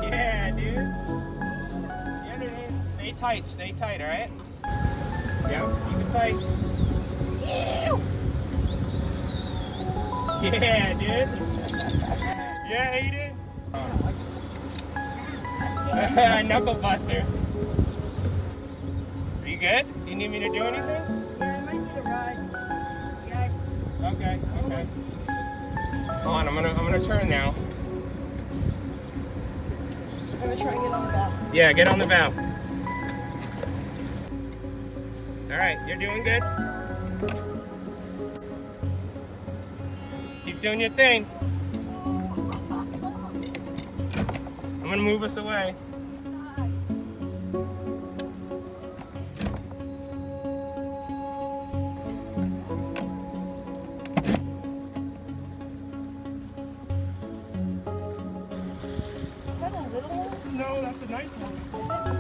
Yeah, dude. Yeah, dude. Stay tight, all right? Yeah, keep it tight. Yeah, dude. Yeah, you did. Knuckle buster. Are you good? Do you need me to do anything? Yeah, I might need a ride. Yes. Okay. Hold on, I'm gonna turn now. I'm gonna try and get on the valve. Yeah, get on the valve. All right, you're doing good. Keep doing your thing. I'm gonna move us away. Is that a little one? No, that's a nice one.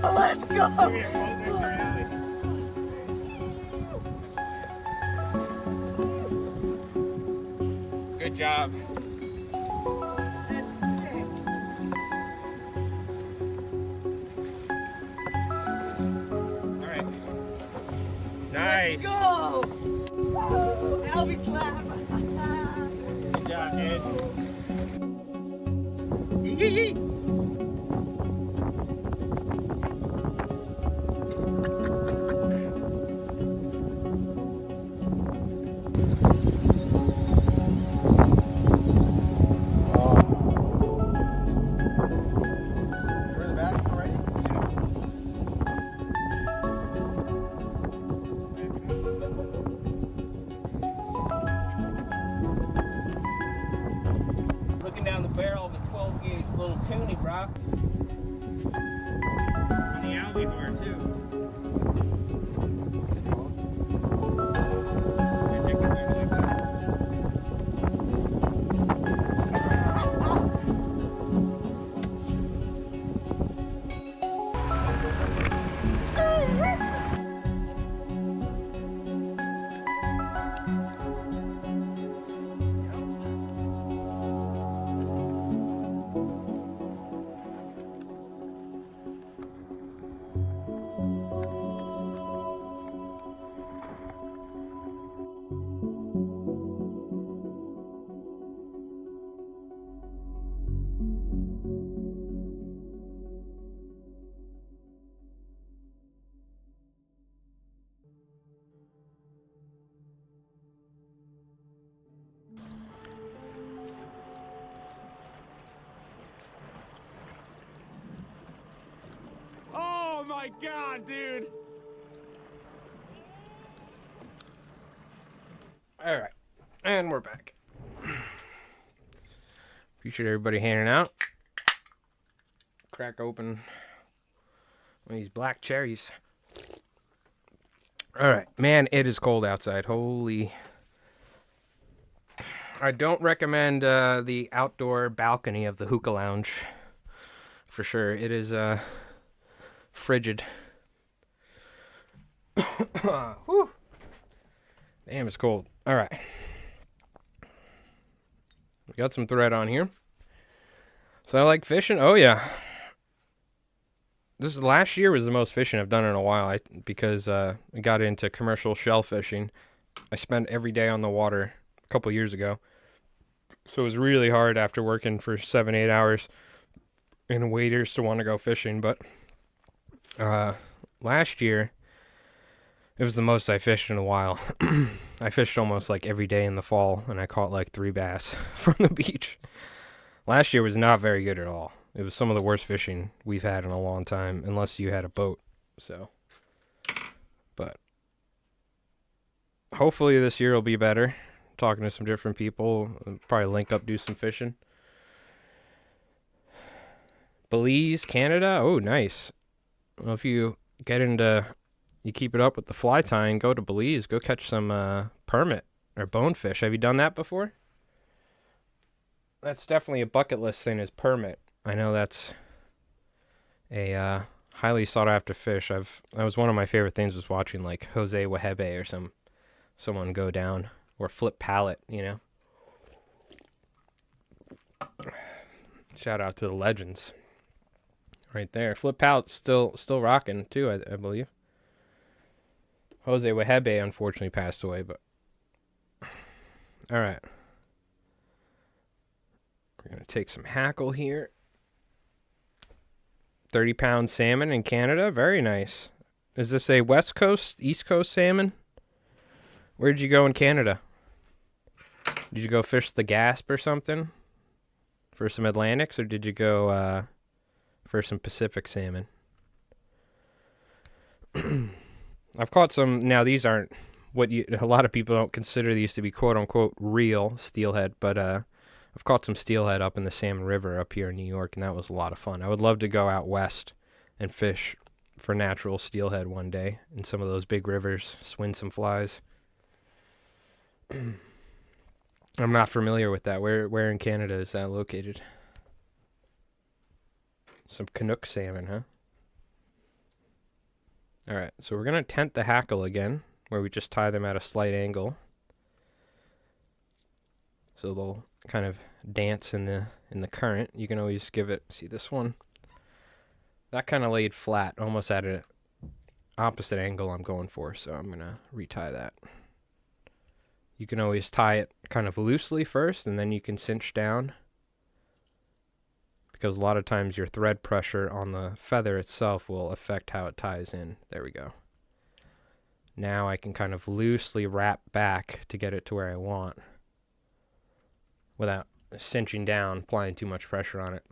Oh, let's go! Come here, hold next to your alley. Good job. That's sick. All right. Nice. Go! Woo! Alby slap! Good job, dude. Yee! Looking down the barrel of a 12 gauge little toonie, bro. On the Alby bar too. Oh my god, dude! All right, and we're back. Appreciate everybody hanging out. Crack open These black cherries. All right, man, it is cold outside. Holy. I don't recommend the outdoor balcony of the hookah lounge. For sure. It is frigid. Whew. Damn, it's cold. All right. We got some thread on here. So I like fishing. Oh, yeah. This last year was the most fishing I've done in a while because I got into commercial shell fishing. I spent every day on the water a couple years ago. So it was really hard after working for 7-8 hours in waders to want to go fishing. But last year, it was the most I fished in a while. I fished almost like every day in the fall, and I caught like 3 bass from the beach. Last year was not very good at all. It was some of the worst fishing we've had in a long time, unless you had a boat. So, but hopefully this year will be better. Talking to some different people, probably link up, do some fishing. Belize, Canada. Oh, nice. Well, if you you keep it up with the fly tying, go to Belize, go catch some permit or bonefish. Have you done that before? That's definitely a bucket list thing, is permit. I know that's a highly sought after fish. That was one of my favorite things, was watching like Jose Wahebe or someone go down, or flip pallet, you know. Shout out to the legends right there. Flip pallet's still rocking too, I believe. Jose Wahebe unfortunately passed away, but all right. We're going to take some hackle here. 30-pound salmon in Canada. Very nice. Is this a West Coast, East Coast salmon? Where did you go in Canada? Did you go fish the Gasp or something for some Atlantics, or did you go for some Pacific salmon? I've caught some. Now, these aren't a lot of people don't consider these to be quote-unquote real steelhead, but I've caught some steelhead up in the Salmon River up here in New York, and that was a lot of fun. I would love to go out west and fish for natural steelhead one day in some of those big rivers, swing some flies. I'm not familiar with that. Where in Canada is that located? Some Canuck salmon, huh? All right, so we're going to tent the hackle again, where we just tie them at a slight angle. So they'll kind of dance in the current. You can always give it, see this one? That kind of laid flat, almost at an opposite angle I'm going for, so I'm going to retie that. You can always tie it kind of loosely first, and then you can cinch down, because a lot of times your thread pressure on the feather itself will affect how it ties in. There we go. Now I can kind of loosely wrap back to get it to where I want without cinching down, applying too much pressure on it.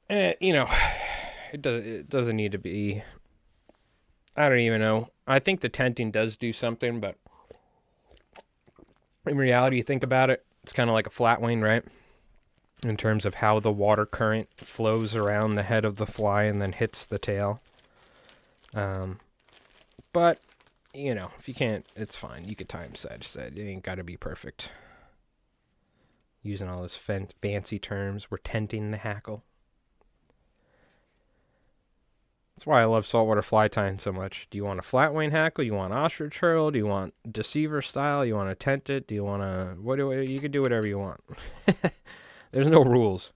And it doesn't need to be, I don't even know. I think the tenting does do something, but in reality, you think about it, it's kind of like a flat wing, right? In terms of how the water current flows around the head of the fly and then hits the tail. But, if you can't, it's fine. You could tie them side to side. It ain't got to be perfect. Using all those fancy terms. We're tenting the hackle. That's why I love saltwater fly tying so much. Do you want a flat wane hackle? You want ostrich hurl? Do you want deceiver style? You want to tent it? Do you want to... You can do whatever you want. There's no rules.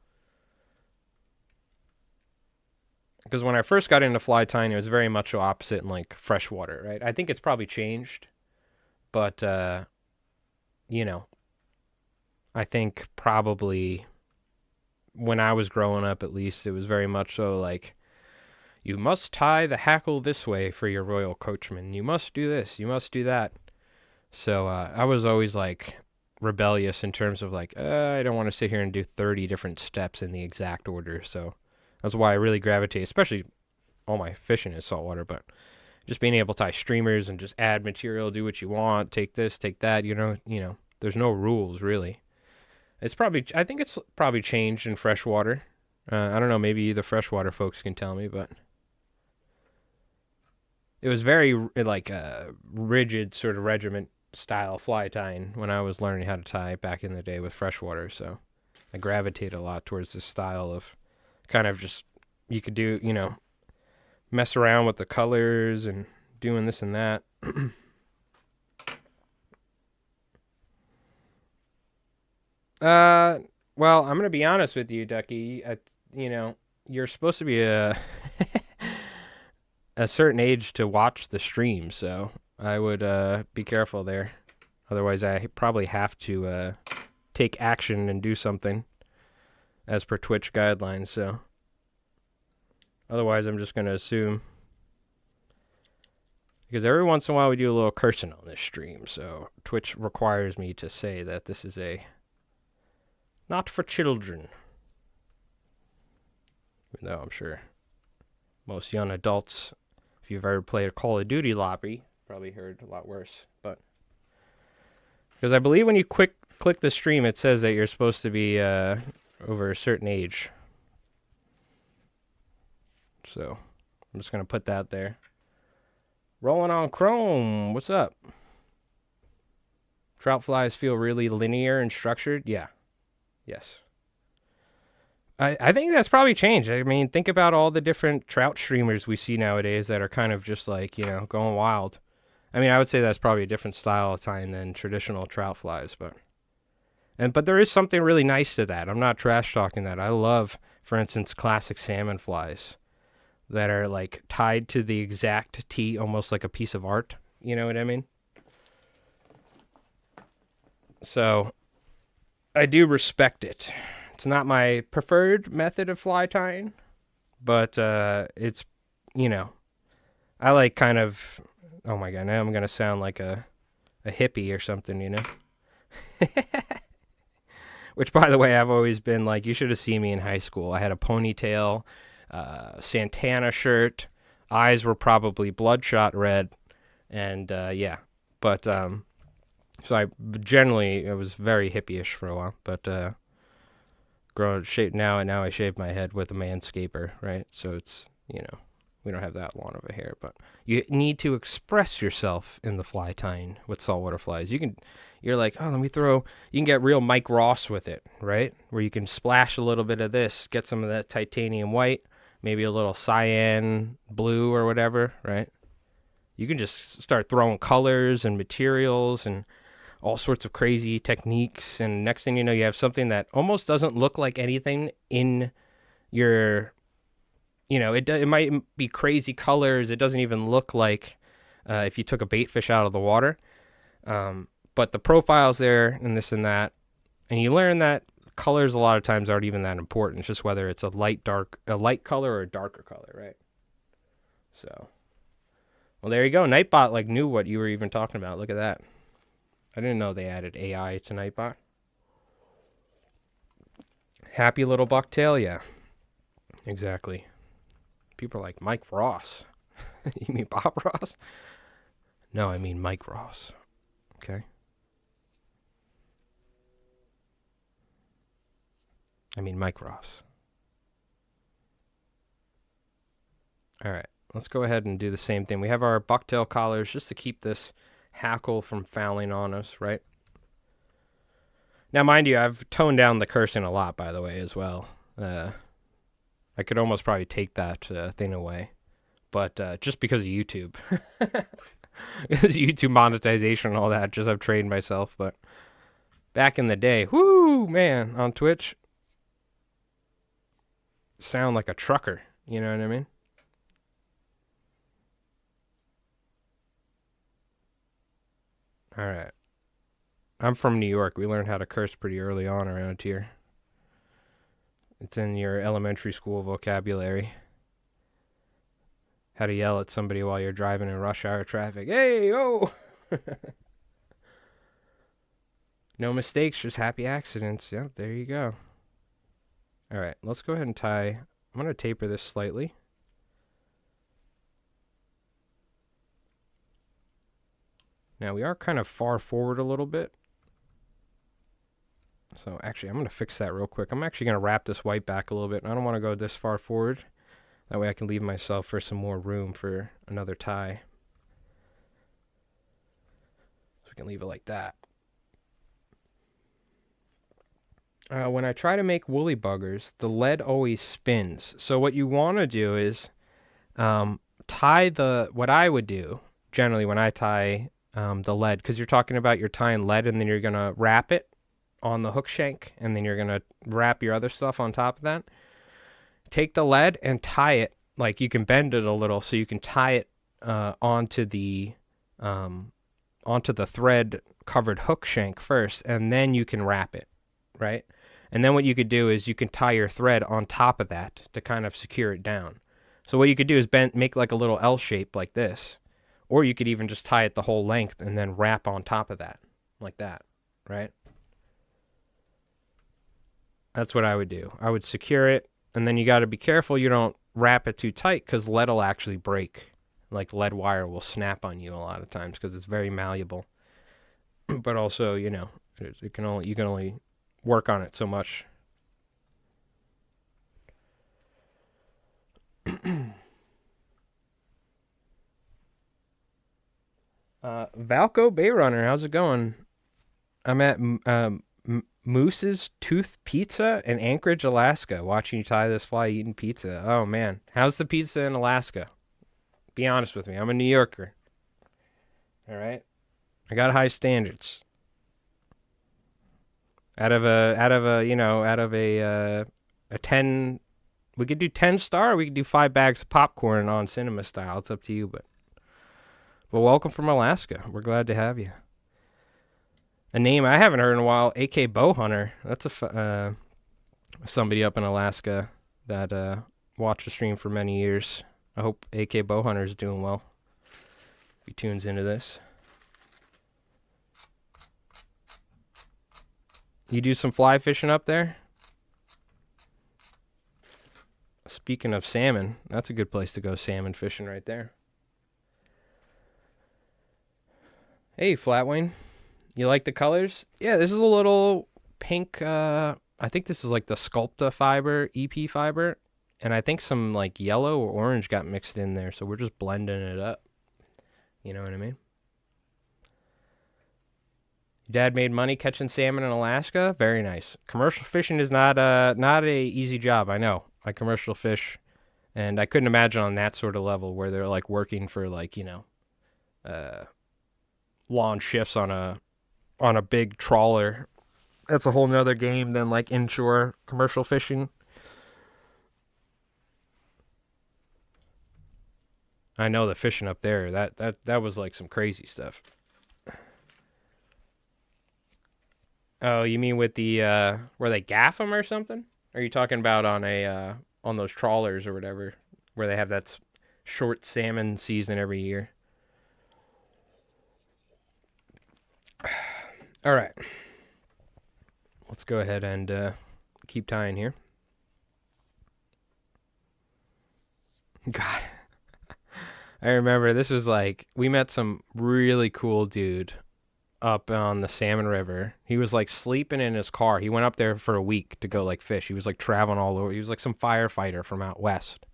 Because when I first got into fly tying, it was very much the opposite in like freshwater, right? I think it's probably changed. But, I think probably when I was growing up, at least, it was very much so like, you must tie the hackle this way for your royal coachman. You must do this. You must do that. So I was always like rebellious in terms of like, I don't want to sit here and do 30 different steps in the exact order. So that's why I really gravitate, especially all my fishing is saltwater, but just being able to tie streamers and just add material, do what you want, take this, take that, there's no rules really. It's probably, I think it's probably changed in freshwater. I don't know, maybe the freshwater folks can tell me, but it was very like a rigid sort of regiment style fly tying when I was learning how to tie back in the day with freshwater. So I gravitated a lot towards this style of kind of just, you could do, you know, mess around with the colors and doing this and that. Well, I'm gonna be honest with you, Ducky. You know, you're supposed to be a a certain age to watch the stream, so I would be careful there. Otherwise, I probably have to take action and do something as per Twitch guidelines. So, otherwise, I'm just gonna assume, because every once in a while we do a little cursing on this stream, so Twitch requires me to say that this is a not for children. Even though I'm sure most young adults, if you've ever played a Call of Duty lobby, probably heard a lot worse. But because I believe when you click the stream, it says that you're supposed to be over a certain age. So I'm just gonna put that there. Rolling on Chrome, what's up? Trout flies feel really linear and structured. Yeah. Yes. I think that's probably changed. I mean, think about all the different trout streamers we see nowadays that are kind of just like, you know, going wild. I mean, I would say that's probably a different style of tying than traditional trout flies, but there is something really nice to that. I'm not trash talking that. I love, for instance, classic salmon flies that are like tied to the exact T, almost like a piece of art. You know what I mean? So I do respect it. It's not my preferred method of fly tying, but it's, you know, I like kind of, oh my God, now I'm going to sound like a hippie or something, you know? Which, by the way, I've always been like, you should have seen me in high school. I had a ponytail, Santana shirt, eyes were probably bloodshot red, and yeah. But, so I was very hippie-ish for a while, but grown shape now, and now I shave my head with a manscaper, right? So it's, you know, we don't have that long of a hair, but you need to express yourself in the fly tying with saltwater flies. You're like, oh, you can get real Mike Ross with it, right? Where you can splash a little bit of this, get some of that titanium white, maybe a little cyan blue or whatever, right? You can just start throwing colors and materials and all sorts of crazy techniques, and next thing you know, you have something that almost doesn't look like anything in your, you know, it might be crazy colors. It doesn't even look like if you took a bait fish out of the water, but the profile's there and this and that, and you learn that colors a lot of times aren't even that important. It's just whether it's a light color or a darker color, right? So, well, there you go. Nightbot like knew what you were even talking about. Look at that. I didn't know they added AI to Nightbot. Happy little bucktail, yeah. Exactly. People are like, Mike Ross. You mean Bob Ross? No, I mean Mike Ross. Okay. I mean Mike Ross. All right, let's go ahead and do the same thing. We have our bucktail collars just to keep this hackle from fouling on us, right? Now, mind you, I've toned down the cursing a lot, by the way, as well. I could almost probably take that thing away, but just because of YouTube. Because YouTube monetization and all that, just I've trained myself. But back in the day, whoo, man, on Twitch, sound like a trucker, you know what I mean? All right. I'm from New York. We learned how to curse pretty early on around here. It's in your elementary school vocabulary. How to yell at somebody while you're driving in rush hour traffic. Hey, oh! No mistakes, just happy accidents. Yep, there you go. All right, let's go ahead and tie. I'm going to taper this slightly. Now, we are kind of far forward a little bit. So actually, I'm going to fix that real quick. I'm actually going to wrap this white back a little bit. I don't want to go this far forward. That way I can leave myself for some more room for another tie. So we can leave it like that. When I try to make woolly buggers, the lead always spins. So what you want to do is tie what I would do generally when I tie the lead, because you're talking about you're tying lead and then you're going to wrap it on the hook shank and then you're going to wrap your other stuff on top of that. Take the lead and tie it, like you can bend it a little so you can tie it onto the thread covered hook shank first, and then you can wrap it, right? And then what you could do is you can tie your thread on top of that to kind of secure it down. So what you could do is make like a little L shape like this, or you could even just tie it the whole length and then wrap on top of that, like that, right? That's what I would do. I would secure it, and then you got to be careful you don't wrap it too tight because lead will actually break. Like lead wire will snap on you a lot of times because it's very malleable. But also, you know, you can only work on it so much. Valco Bayrunner, how's it going? I'm at Moose's Tooth Pizza in Anchorage, Alaska, watching you tie this fly eating pizza. Oh man, how's the pizza in Alaska? Be honest with me, I'm a New Yorker. All right, I got high standards. Out of a 10, we could do 10-star, or we could do 5 bags of popcorn on cinema style. It's up to you, but welcome from Alaska. We're glad to have you. A name I haven't heard in a while, AK Bowhunter. That's somebody up in Alaska that watched the stream for many years. I hope AK Bowhunter is doing well. If he tunes into this. You do some fly fishing up there? Speaking of salmon, that's a good place to go salmon fishing right there. Hey, Flatwing. You like the colors? Yeah, this is a little pink, I think this is like the Sculpta fiber, EP fiber, and I think some like yellow or orange got mixed in there, so we're just blending it up. You know what I mean? Dad made money catching salmon in Alaska. Very nice. Commercial fishing is not a easy job. I know. I commercial fish, and I couldn't imagine on that sort of level where they're like working for like, you know, long shifts on a big trawler. That's a whole nother game than like inshore commercial fishing. I know the fishing up there. That was like some crazy stuff. Oh, you mean with the where they gaff them or something? Are you talking about on those trawlers or whatever, where they have that short salmon season every year? All right. Let's go ahead and keep tying here. God. I remember this was like, we met some really cool dude up on the Salmon River. He was like sleeping in his car. He went up there for a week to go like fish. He was like traveling all over. He was like some firefighter from out west.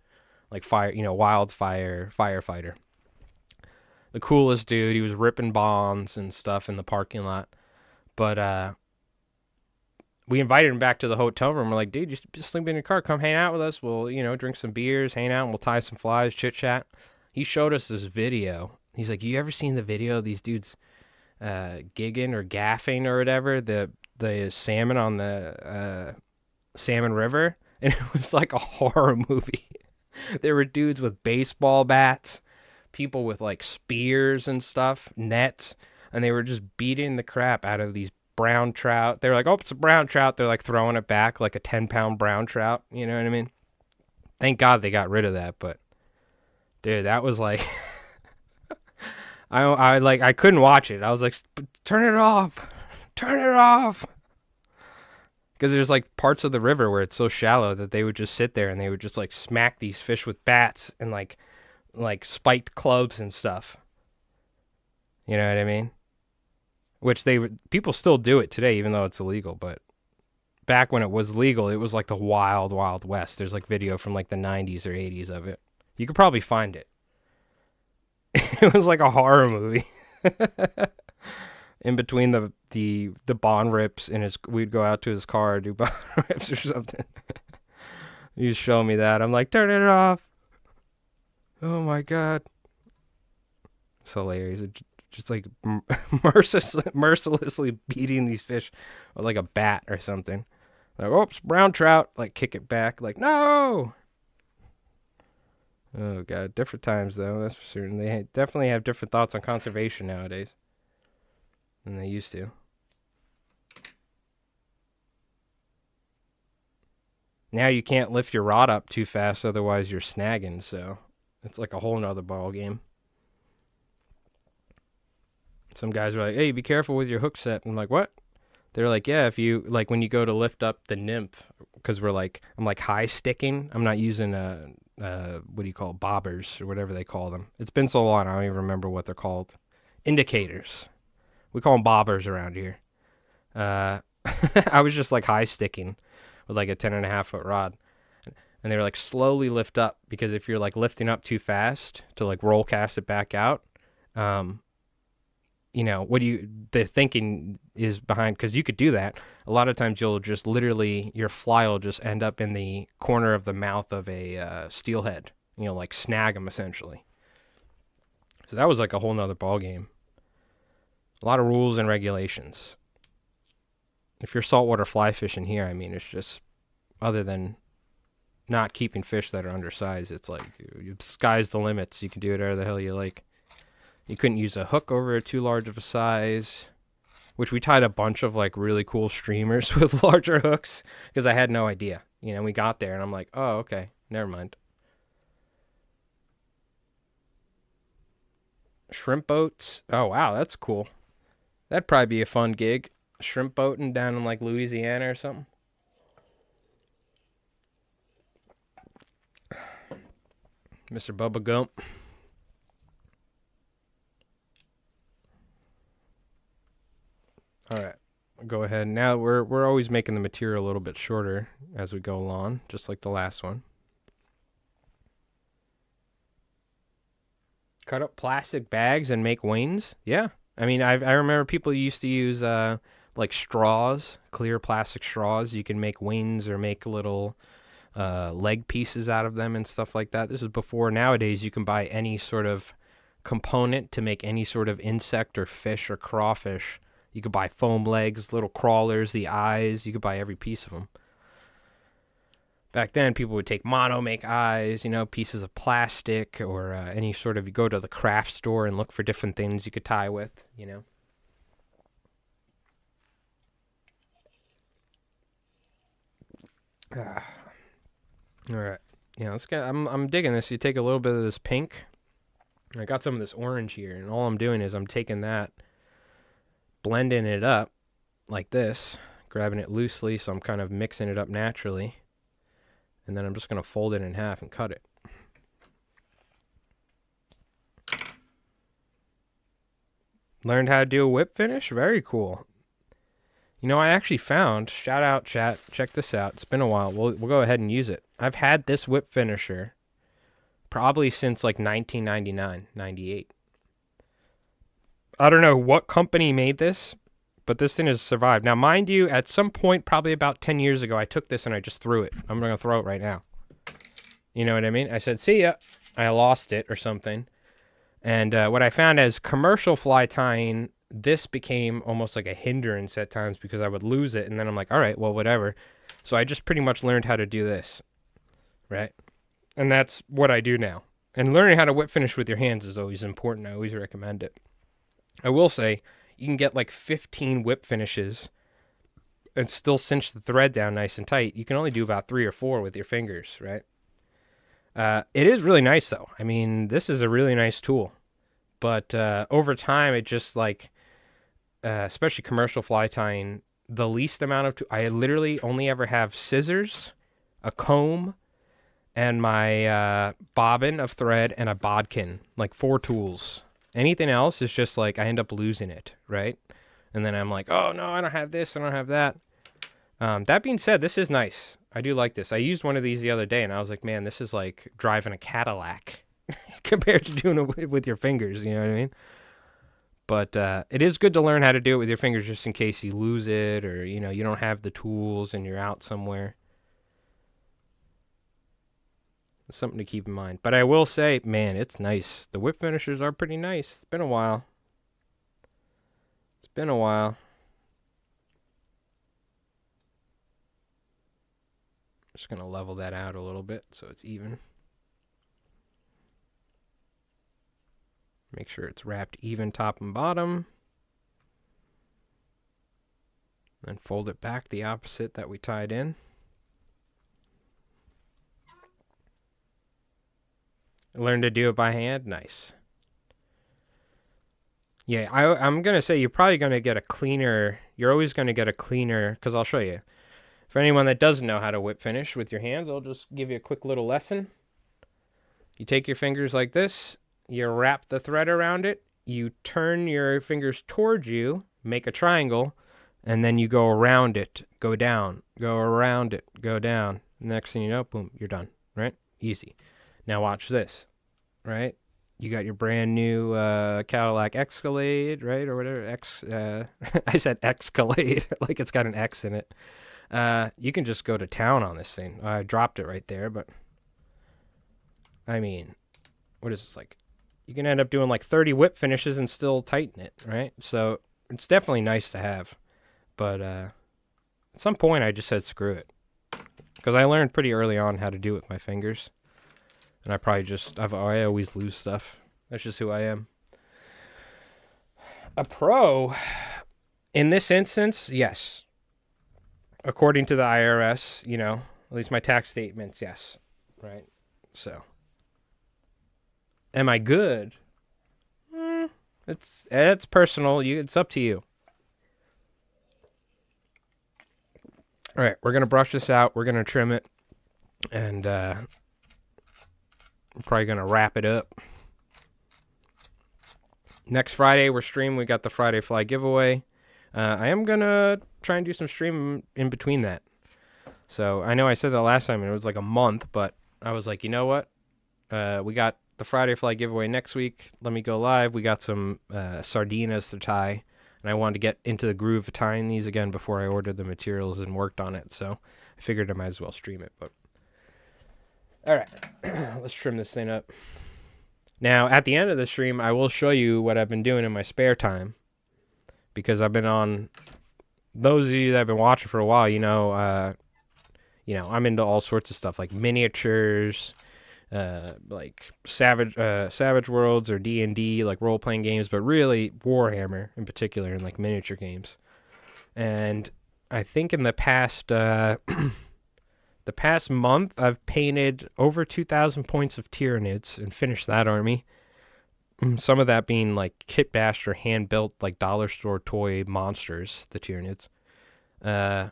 Like wildfire firefighter. The coolest dude. He was ripping bombs and stuff in the parking lot. But we invited him back to the hotel room. We're like, dude, you just sleep in your car. Come hang out with us. We'll, drink some beers, hang out, and we'll tie some flies, chit chat. He showed us this video. He's like, you ever seen the video of these dudes gigging or gaffing or whatever, the salmon on the Salmon River? And it was like a horror movie. There were dudes with baseball bats, people with like spears and stuff, nets, and they were just beating the crap out of these brown trout. They're like, oh, it's a brown trout. They're like throwing it back like a 10-pound brown trout. You know what I mean? Thank God they got rid of that. But dude, that was like, I couldn't watch it. I was like, turn it off. Because there's like parts of the river where it's so shallow that they would just sit there and they would just like smack these fish with bats and like spiked clubs and stuff. You know what I mean? Which people still do it today, even though it's illegal. But back when it was legal, it was like the wild, wild west. There's like video from like the 90s or 80s of it. You could probably find it. It was like a horror movie. In between the bond rips and we'd go out to his car and do bond rips or something. You show me that. I'm like, turn it off. Oh my God. It's hilarious. Just like mercilessly beating these fish with like a bat or something. Like, oops, brown trout. Like, kick it back. Like, no. Oh God, different times though. That's for certain. They definitely have different thoughts on conservation nowadays than they used to. Now you can't lift your rod up too fast, otherwise you're snagging. So it's like a whole nother ball game. Some guys are like, hey, be careful with your hook set. I'm like, what? They're like, yeah, if you, like when you go to lift up the nymph, because I'm like high sticking. I'm not using what do you call it? Bobbers or whatever they call them. It's been so long, I don't even remember what they're called. Indicators. We call them bobbers around here. I was just like high sticking with like a 10.5 foot rod. And they were like, slowly lift up, because if you're like lifting up too fast to like roll cast it back out, you know, the thinking is behind, because you could do that. A lot of times you'll just literally, your fly will just end up in the corner of the mouth of a steelhead, you know, like snag them essentially. So that was like a whole nother ball game. A lot of rules and regulations. If you're saltwater fly fishing here, I mean, it's just, other than not keeping fish that are undersized, it's like, sky's the limits. You can do whatever the hell you like. You couldn't use a hook over too large of a size, which we tied a bunch of like really cool streamers with larger hooks because I had no idea. You know, we got there and I'm like, oh, okay, never mind. Shrimp boats. Oh, wow, that's cool. That'd probably be a fun gig. Shrimp boating down in like Louisiana or something. Mr. Bubba Gump. All right, go ahead. Now we're always making the material a little bit shorter as we go along, just like the last one. Cut up plastic bags and make wings. Yeah, I mean, I remember people used to use like straws, clear plastic straws. You can make wings or make little leg pieces out of them and stuff like that. This is before. Nowadays you can buy any sort of component to make any sort of insect or fish or crawfish. You could buy foam legs, little crawlers, the eyes. You could buy every piece of them. Back then, people would take mono, make eyes, you know, pieces of plastic or any sort of, you go to the craft store and look for different things you could tie with, you know. All right. Yeah, let's get, I'm digging this. You take a little bit of this pink. I got some of this orange here, and all I'm doing is I'm taking that, blending it up like this, grabbing it loosely, so I'm kind of mixing it up naturally, and then I'm just going to fold it in half and cut it. Learned how to do a whip finish? Very cool. You know, I actually found, shout out chat, check this out, it's been a while, we'll go ahead and use it. I've had this whip finisher probably since like 1999, 98. I don't know what company made this, but this thing has survived. Now, mind you, at some point, probably about 10 years ago, I took this and I just threw it. I'm going to throw it right now. You know what I mean? I said, see ya. I lost it or something. And what I found as commercial fly tying, this became almost like a hindrance at times because I would lose it. And then I'm like, all right, well, whatever. So I just pretty much learned how to do this, right? And that's what I do now. And learning how to whip finish with your hands is always important. I always recommend it. I will say, you can get like 15 whip finishes and still cinch the thread down nice and tight. You can only do about 3 or 4 with your fingers, right? It is really nice, though. I mean, this is a really nice tool. But over time, it just like, especially commercial fly tying, the least amount of, I literally only ever have scissors, a comb, and my bobbin of thread and a bodkin, like 4 tools. Anything else is just like I end up losing it, right? And then I'm like, oh no, I don't have this, I don't have that. That being said, this is nice. I do like this. I used one of these the other day, and I was like, man, this is like driving a Cadillac compared to doing it with your fingers, you know what I mean? But it is good to learn how to do it with your fingers just in case you lose it or, you know, you don't have the tools and you're out somewhere. It's something to keep in mind. But I will say, man, it's nice. The whip finishers are pretty nice. It's been a while. It's been a while. Just going to level that out a little bit so it's even. Make sure it's wrapped even top and bottom. Then fold it back the opposite that we tied in. Learn to do it by hand? Nice. Yeah, I'm going to say you're probably going to get a cleaner. You're always going to get a cleaner, because I'll show you. For anyone that doesn't know how to whip finish with your hands, I'll just give you a quick little lesson. You take your fingers like this. You wrap the thread around it. You turn your fingers towards you, make a triangle, and then you go around it, go down, go around it, go down. Next thing you know, boom, you're done, right? Easy. Now watch this, right? You got your brand new Cadillac Escalade, right, or whatever. I said Escalade, like it's got an X in it. You can just go to town on this thing. I dropped it right there, but I mean, what is this like? You can end up doing like 30 whip finishes and still tighten it, right? So it's definitely nice to have. But at some point, I just said screw it, because I learned pretty early on how to do it with my fingers. And I probably just, I always lose stuff. That's just who I am. A pro, in this instance, yes. According to the IRS, you know, at least my tax statements, yes. Right? So. Am I good? It's personal. It's up to you. All right, we're going to brush this out. We're going to trim it. And we're probably going to wrap it up. Next Friday, we're streaming. We got the Friday Fly giveaway. I am going to try and do some streaming in between that. So I know I said that last time, and it was like a month, but I was like, you know what? We got the Friday Fly giveaway next week. Let me go live. We got some sardinas to tie, and I wanted to get into the groove of tying these again before I ordered the materials and worked on it. So I figured I might as well stream it. But all right, let's trim this thing up. Now, at the end of the stream, I will show you what I've been doing in my spare time, because I've been on. Those of you that have been watching for a while, you know, I'm into all sorts of stuff like miniatures, like Savage Worlds or D&D, like role-playing games, but really Warhammer in particular, and like miniature games. And I think in the past month, I've painted over 2,000 points of Tyranids and finished that army. Some of that being like kit-bashed or hand-built, like dollar store toy monsters, the Tyranids. I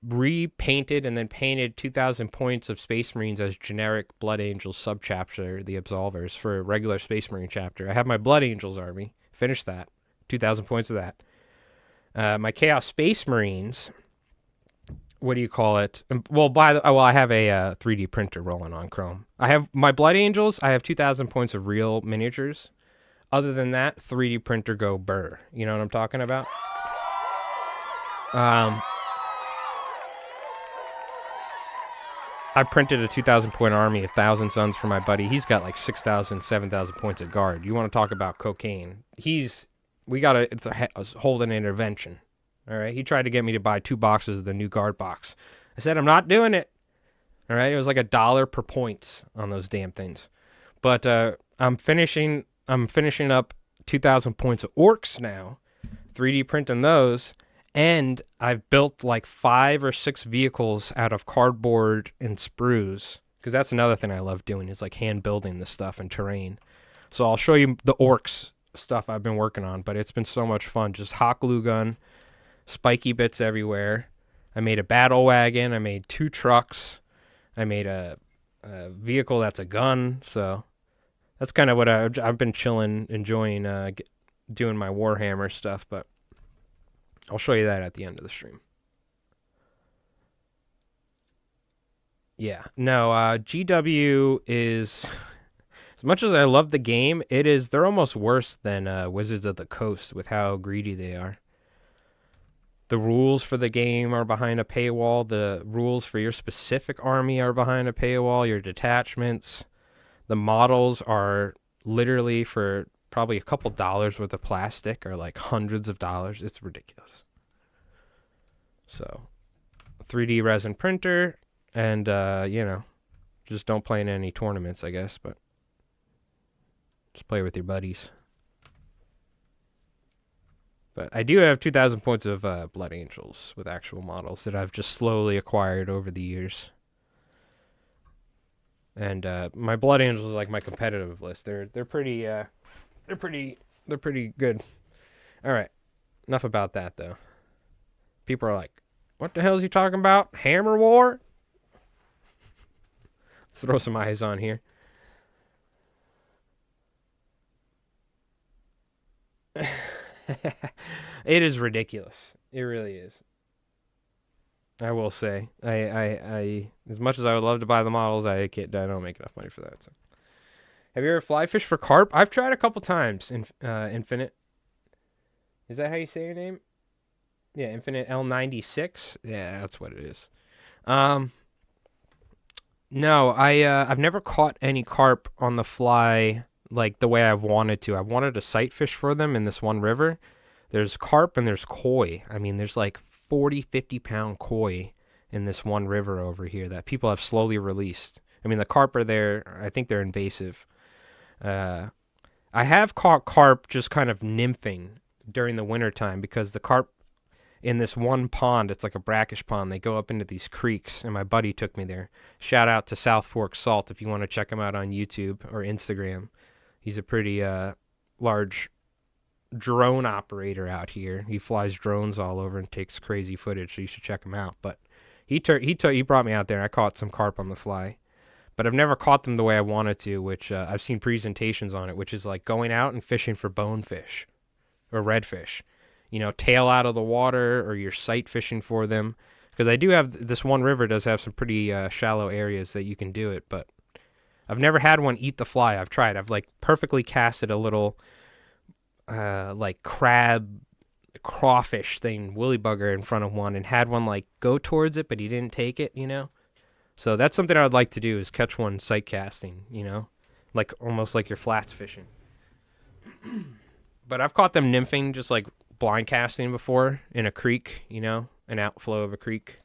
repainted and then painted 2,000 points of Space Marines as generic Blood Angels subchapter, the Absolvers, for a regular Space Marine chapter. I have my Blood Angels army, finished that, 2,000 points of that. My Chaos Space Marines, what do you call it? Well, I have a 3D printer rolling on Chrome. I have my Blood Angels. I have 2,000 points of real miniatures. Other than that, 3D printer go burr. You know what I'm talking about? I printed a 2,000 point army of Thousand Sons for my buddy. He's got like 6,000, 7,000 points of guard. You want to talk about cocaine? We got to hold an intervention. All right. He tried to get me to buy 2 boxes of the new guard box. I said, I'm not doing it. All right. It was like $1 per points on those damn things. But I'm finishing up 2,000 points of orcs now, 3D printing those. And I've built like 5 or 6 vehicles out of cardboard and sprues, because that's another thing I love doing, is like hand building this stuff and terrain. So I'll show you the orcs stuff I've been working on, but it's been so much fun. Just hot glue gun, spiky bits everywhere. I made a battle wagon. I made 2 trucks. I made a vehicle that's a gun. So that's kind of what I've been chilling, enjoying doing my Warhammer stuff. But I'll show you that at the end of the stream. Yeah. No, GW is... As much as I love the game, they're almost worse than Wizards of the Coast with how greedy they are. The rules for the game are behind a paywall. The rules for your specific army are behind a paywall. Your detachments. The models are literally for probably a couple dollars worth of plastic or like hundreds of dollars. It's ridiculous. So, 3D resin printer and, just don't play in any tournaments, I guess, but just play with your buddies. But I do have 2,000 points of Blood Angels with actual models that I've just slowly acquired over the years. And my Blood Angels is like my competitive list. They're pretty good. All right, enough about that though. People are like, "What the hell is he talking about? Hammer War?" Let's throw some eyes on here. It is ridiculous. It really is. I will say, I as much as I would love to buy the models, I don't make enough money for that. So, have you ever fly fished for carp? I've tried a couple times. Infinite. Is that how you say your name? Yeah, Infinite L96. Yeah, that's what it is. No, I've never caught any carp on the fly like the way I've wanted to. I wanted to sight fish for them in this one river. There's carp and there's koi. I mean, there's like 40, 50-pound koi in this one river over here that people have slowly released. I mean, the carp are there. I think they're invasive. I have caught carp just kind of nymphing during the wintertime because the carp in this one pond, it's like a brackish pond. They go up into these creeks, and my buddy took me there. Shout out to South Fork Salt if you want to check him out on YouTube or Instagram. He's a pretty large drone operator out here. He flies drones all over and takes crazy footage, so you should check him out. But he brought me out there, and I caught some carp on the fly. But I've never caught them the way I wanted to, which I've seen presentations on it, which is like going out and fishing for bonefish or redfish. You know, tail out of the water, or you're sight fishing for them. Because I do have, this one river does have some pretty shallow areas that you can do it, but I've never had one eat the fly. I've tried. I've like perfectly casted a little like crab, crawfish thing, woolly bugger in front of one, and had one like go towards it, but he didn't take it, you know? So that's something I would like to do, is catch one sight casting, you know? Like almost like you're flats fishing. But I've caught them nymphing, just like blind casting before in a creek, you know, an outflow of a creek.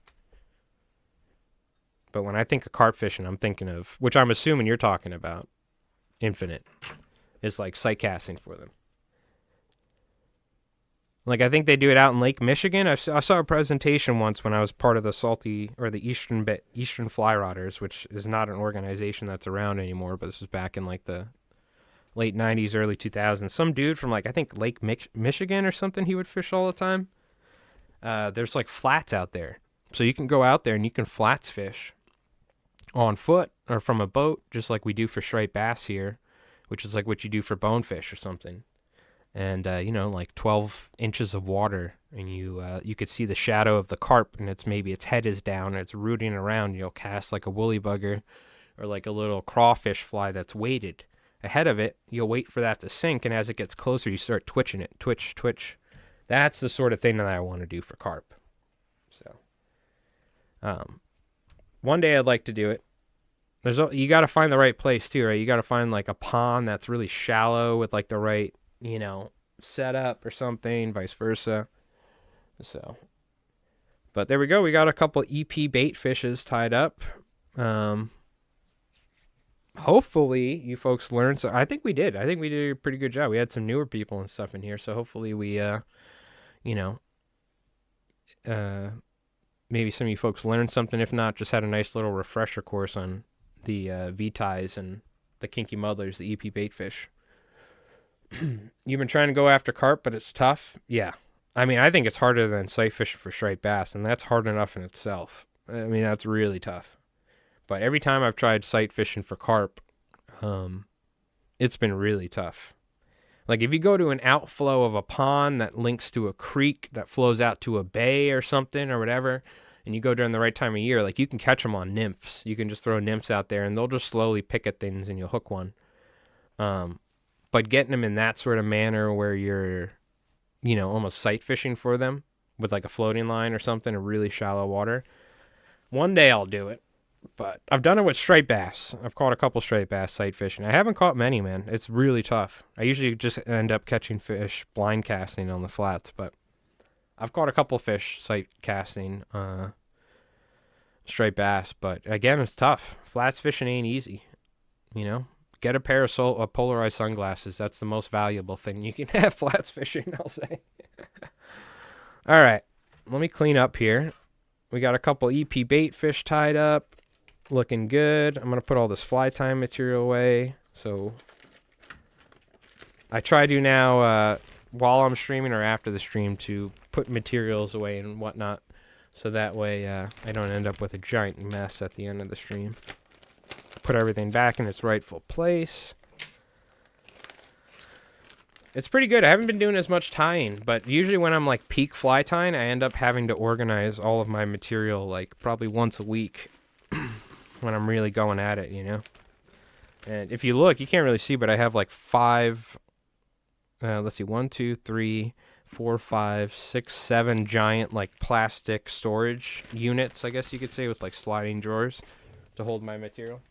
But when I think of carp fishing, I'm thinking of, which I'm assuming you're talking about, Infinite, is like sight casting for them. Like, I think they do it out in Lake Michigan. I saw a presentation once when I was part of the Eastern Fly Rodders, which is not an organization that's around anymore, but this was back in like the late 90s, early 2000s. Some dude from like, I think Lake Michigan or something, he would fish all the time. There's like flats out there. So you can go out there and you can flats fish on foot or from a boat, just like we do for striped bass here, which is like what you do for bonefish or something. And, like 12 inches of water, and you could see the shadow of the carp, and maybe its head is down, and it's rooting around. You'll cast like a woolly bugger or like a little crawfish fly that's weighted ahead of it. You'll wait for that to sink, and as it gets closer, you start twitching it. Twitch, twitch. That's the sort of thing that I want to do for carp. So, one day I'd like to do it. You got to find the right place too, right? You got to find like a pond that's really shallow with like the right, setup or something, vice versa. So, but there we go. We got a couple EP bait fishes tied up. Hopefully you folks learned. So I think we did. I think we did a pretty good job. We had some newer people and stuff in here. So hopefully we, maybe some of you folks learned something. If not, just had a nice little refresher course on the V-ties and the kinky muddlers, the EP bait fish. You've been trying to go after carp, but it's tough. Yeah. I mean, I think it's harder than sight fishing for striped bass, and that's hard enough in itself. I mean, that's really tough. But every time I've tried sight fishing for carp, it's been really tough. Like if you go to an outflow of a pond that links to a creek that flows out to a bay or something or whatever, and you go during the right time of year, like you can catch them on nymphs. You can just throw nymphs out there and they'll just slowly pick at things and you'll hook one. But getting them in that sort of manner where you're, you know, almost sight fishing for them with like a floating line or something in really shallow water. One day I'll do it, but I've done it with striped bass. I've caught a couple striped bass sight fishing. I haven't caught many, man. It's really tough. I usually just end up catching fish blind casting on the flats, but I've caught a couple fish sight casting striped bass, but again, it's tough. Flats fishing ain't easy, you know? Get a pair of polarized sunglasses. That's the most valuable thing you can have flats fishing, I'll say. All right, let me clean up here. We got a couple EP bait fish tied up. Looking good. I'm going to put all this fly time material away. So I try to now, while I'm streaming or after the stream, to put materials away and whatnot. So that way I don't end up with a giant mess at the end of the stream. Put everything back in its rightful place. It's pretty good. I haven't been doing as much tying, but usually when I'm like peak fly tying, I end up having to organize all of my material like probably once a week when I'm really going at it, you know? And if you look, you can't really see, but I have like 5, let's see, 1, 2, 3, 4, 5, 6, 7 giant like plastic storage units, I guess you could say, with like sliding drawers to hold my material.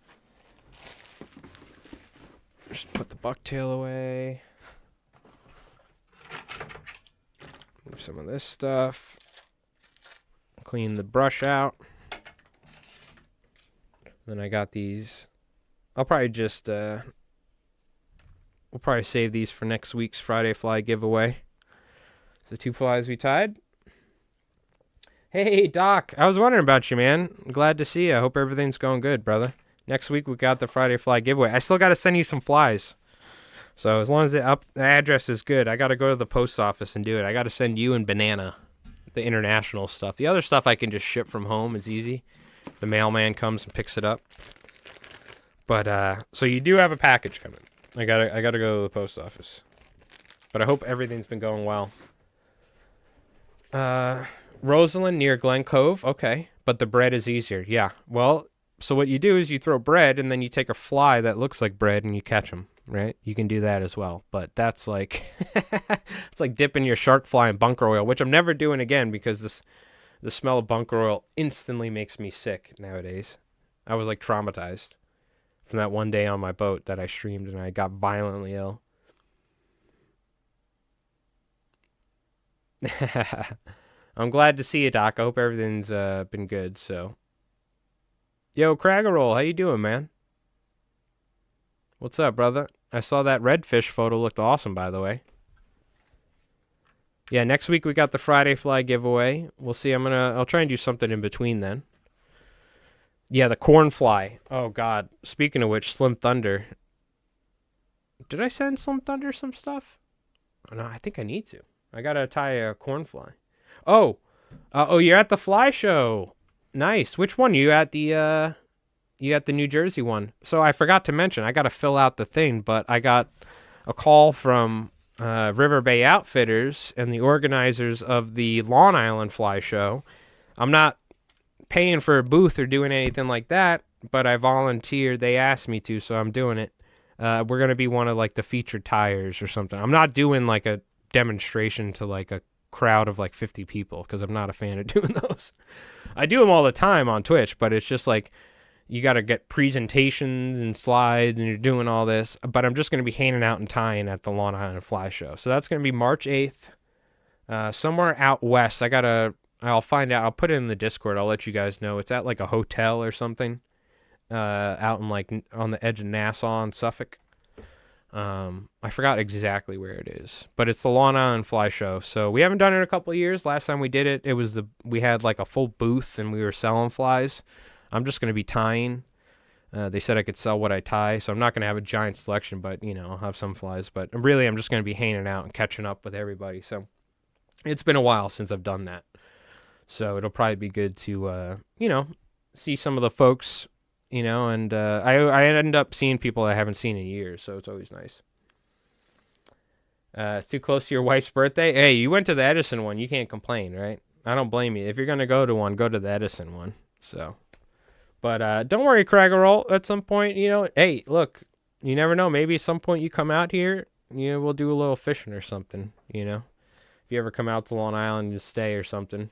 Just put the bucktail away. Move some of this stuff. Clean the brush out. Then I got these. I'll probably just, we'll probably save these for next week's Friday fly giveaway. The 2 flies we tied. Hey, Doc. I was wondering about you, man. Glad to see you. I hope everything's going good, brother. Next week, we got the Friday fly giveaway. I still got to send you some flies. So as long as the address is good, I got to go to the post office and do it. I got to send you and Banana the international stuff. The other stuff I can just ship from home. It's easy. The mailman comes and picks it up. But, so you do have a package coming. I gotta go to the post office. But I hope everything's been going well. Rosalind near Glen Cove. Okay. But the bread is easier. Yeah. Well, so what you do is you throw bread and then you take a fly that looks like bread and you catch them, right? You can do that as well. But that's like, it's like dipping your shark fly in bunker oil, which I'm never doing again because the smell of bunker oil instantly makes me sick nowadays. I was like traumatized from that one day on my boat that I streamed and I got violently ill. I'm glad to see you, Doc. I hope everything's been good, so. Yo, Craggerroll, how you doing, man? What's up, brother? I saw that redfish photo looked awesome, by the way. Yeah, next week we got the Friday fly giveaway. We'll see. I'll try and do something in between then. Yeah, the corn fly. Oh, God. Speaking of which, Slim Thunder. Did I send Slim Thunder some stuff? Oh, no, I think I need to. I got to tie a corn fly. Oh, you're at the fly show. Nice. Which one? You at the New Jersey one? So I forgot to mention, I got to fill out the thing, but I got a call from River Bay Outfitters and the organizers of the Long Island Fly Show. I'm not paying for a booth or doing anything like that, but I volunteered. They asked me to, so I'm doing it. We're going to be one of like the featured tires or something. I'm not doing like a demonstration to like a crowd of like 50 people because I'm not a fan of doing those. I do them all the time on Twitch, but it's just like you got to get presentations and slides and you're doing all this, but I'm just going to be hanging out and tying at the Long Island Fly Show. So that's going to be March 8th, somewhere out west. I'll find out. I'll put it in the Discord. I'll let you guys know. It's at like a hotel or something, out in like on the edge of Nassau and Suffolk. I forgot exactly where it is, but it's the Long Island Fly Show. So we haven't done it in a couple of years. Last time we did it, we had like a full booth and we were selling flies. I'm just going to be tying. They said I could sell what I tie, so I'm not going to have a giant selection, but you know, I'll have some flies, but really I'm just going to be hanging out and catching up with everybody. So it's been a while since I've done that. So it'll probably be good to, see some of the folks, and I end up seeing people I haven't seen in years, so it's always nice. It's too close to your wife's birthday. Hey, you went to the Edison one. You can't complain, right? I don't blame you. If you're going to go to one, go to the Edison one. So, but don't worry, Craggerroll. At some point, hey, look, you never know. Maybe at some point you come out here, we'll do a little fishing or something, If you ever come out to Long Island to stay or something.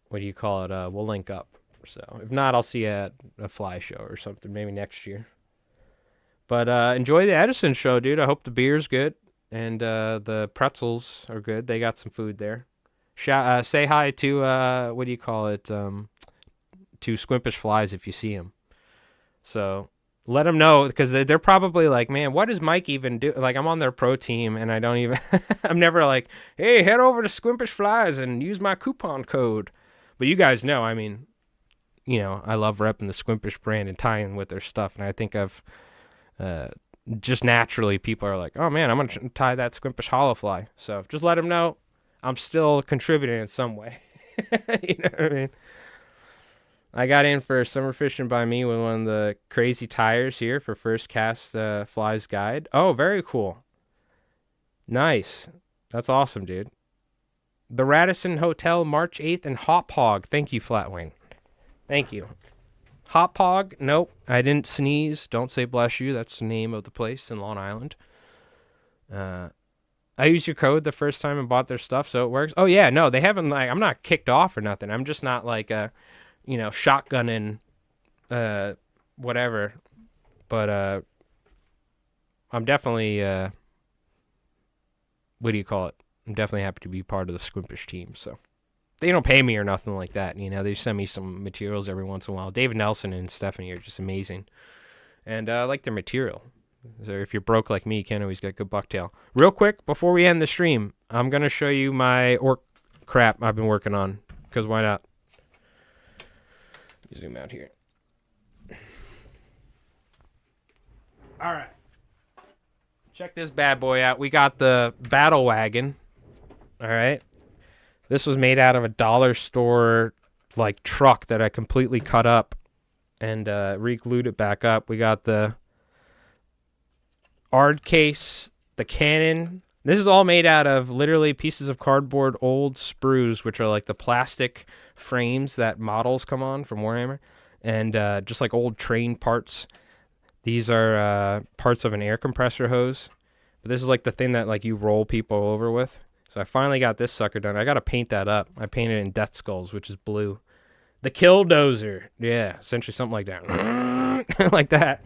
What do you call it? We'll link up. So, if not, I'll see you at a fly show or something, maybe next year. But enjoy the Edison show, dude. I hope the beer's good and the pretzels are good. They got some food there. Say hi to, what do you call it, to Squimpish Flies if you see them. So let them know, because they're probably like, man, what does Mike even do? Like, I'm on their pro team, and I don't even, I'm never like, hey, head over to Squimpish Flies and use my coupon code. But you guys know, I mean, I love repping the Squimpish brand and tying with their stuff, and I think I've... just naturally people are like, oh man, I'm gonna tie that Squimpish hollow fly. So just let them know I'm still contributing in some way. You know what I mean? I got in for summer fishing by me with one of the crazy tires here for First Cast Flies Guide. Oh, very cool. Nice. That's awesome, dude. The Radisson Hotel, March 8th, and Hop Hog. Thank you, Flatwing. Thank you. Hop Hog, nope, I didn't sneeze. Don't say bless you. That's the name of the place in Long Island. I used your code the first time and bought their stuff, so it works. Oh, yeah, no, they haven't, I'm not kicked off or nothing. I'm just not like, shotgunning, whatever. But I'm definitely, what do you call it? I'm definitely happy to be part of the Squimpish team, so. They don't pay me or nothing like that, They send me some materials every once in a while. David Nelson and Stephanie are just amazing. And I like their material. So if you're broke like me, you can't always get good bucktail. Real quick, before we end the stream, I'm going to show you my orc crap I've been working on. Because why not? Let me zoom out here. All right. Check this bad boy out. We got the battle wagon. All right. This was made out of a dollar store truck that I completely cut up and re-glued it back up. We got the Ard case, the cannon. This is all made out of literally pieces of cardboard, old sprues, which are like the plastic frames that models come on from Warhammer, and just like old train parts. These are parts of an air compressor hose. But this is like the thing that you roll people over with. So I finally got this sucker done. I got to paint that up. I painted it in Death Skulls, which is blue. The Killdozer. Yeah, essentially something like that. Like that.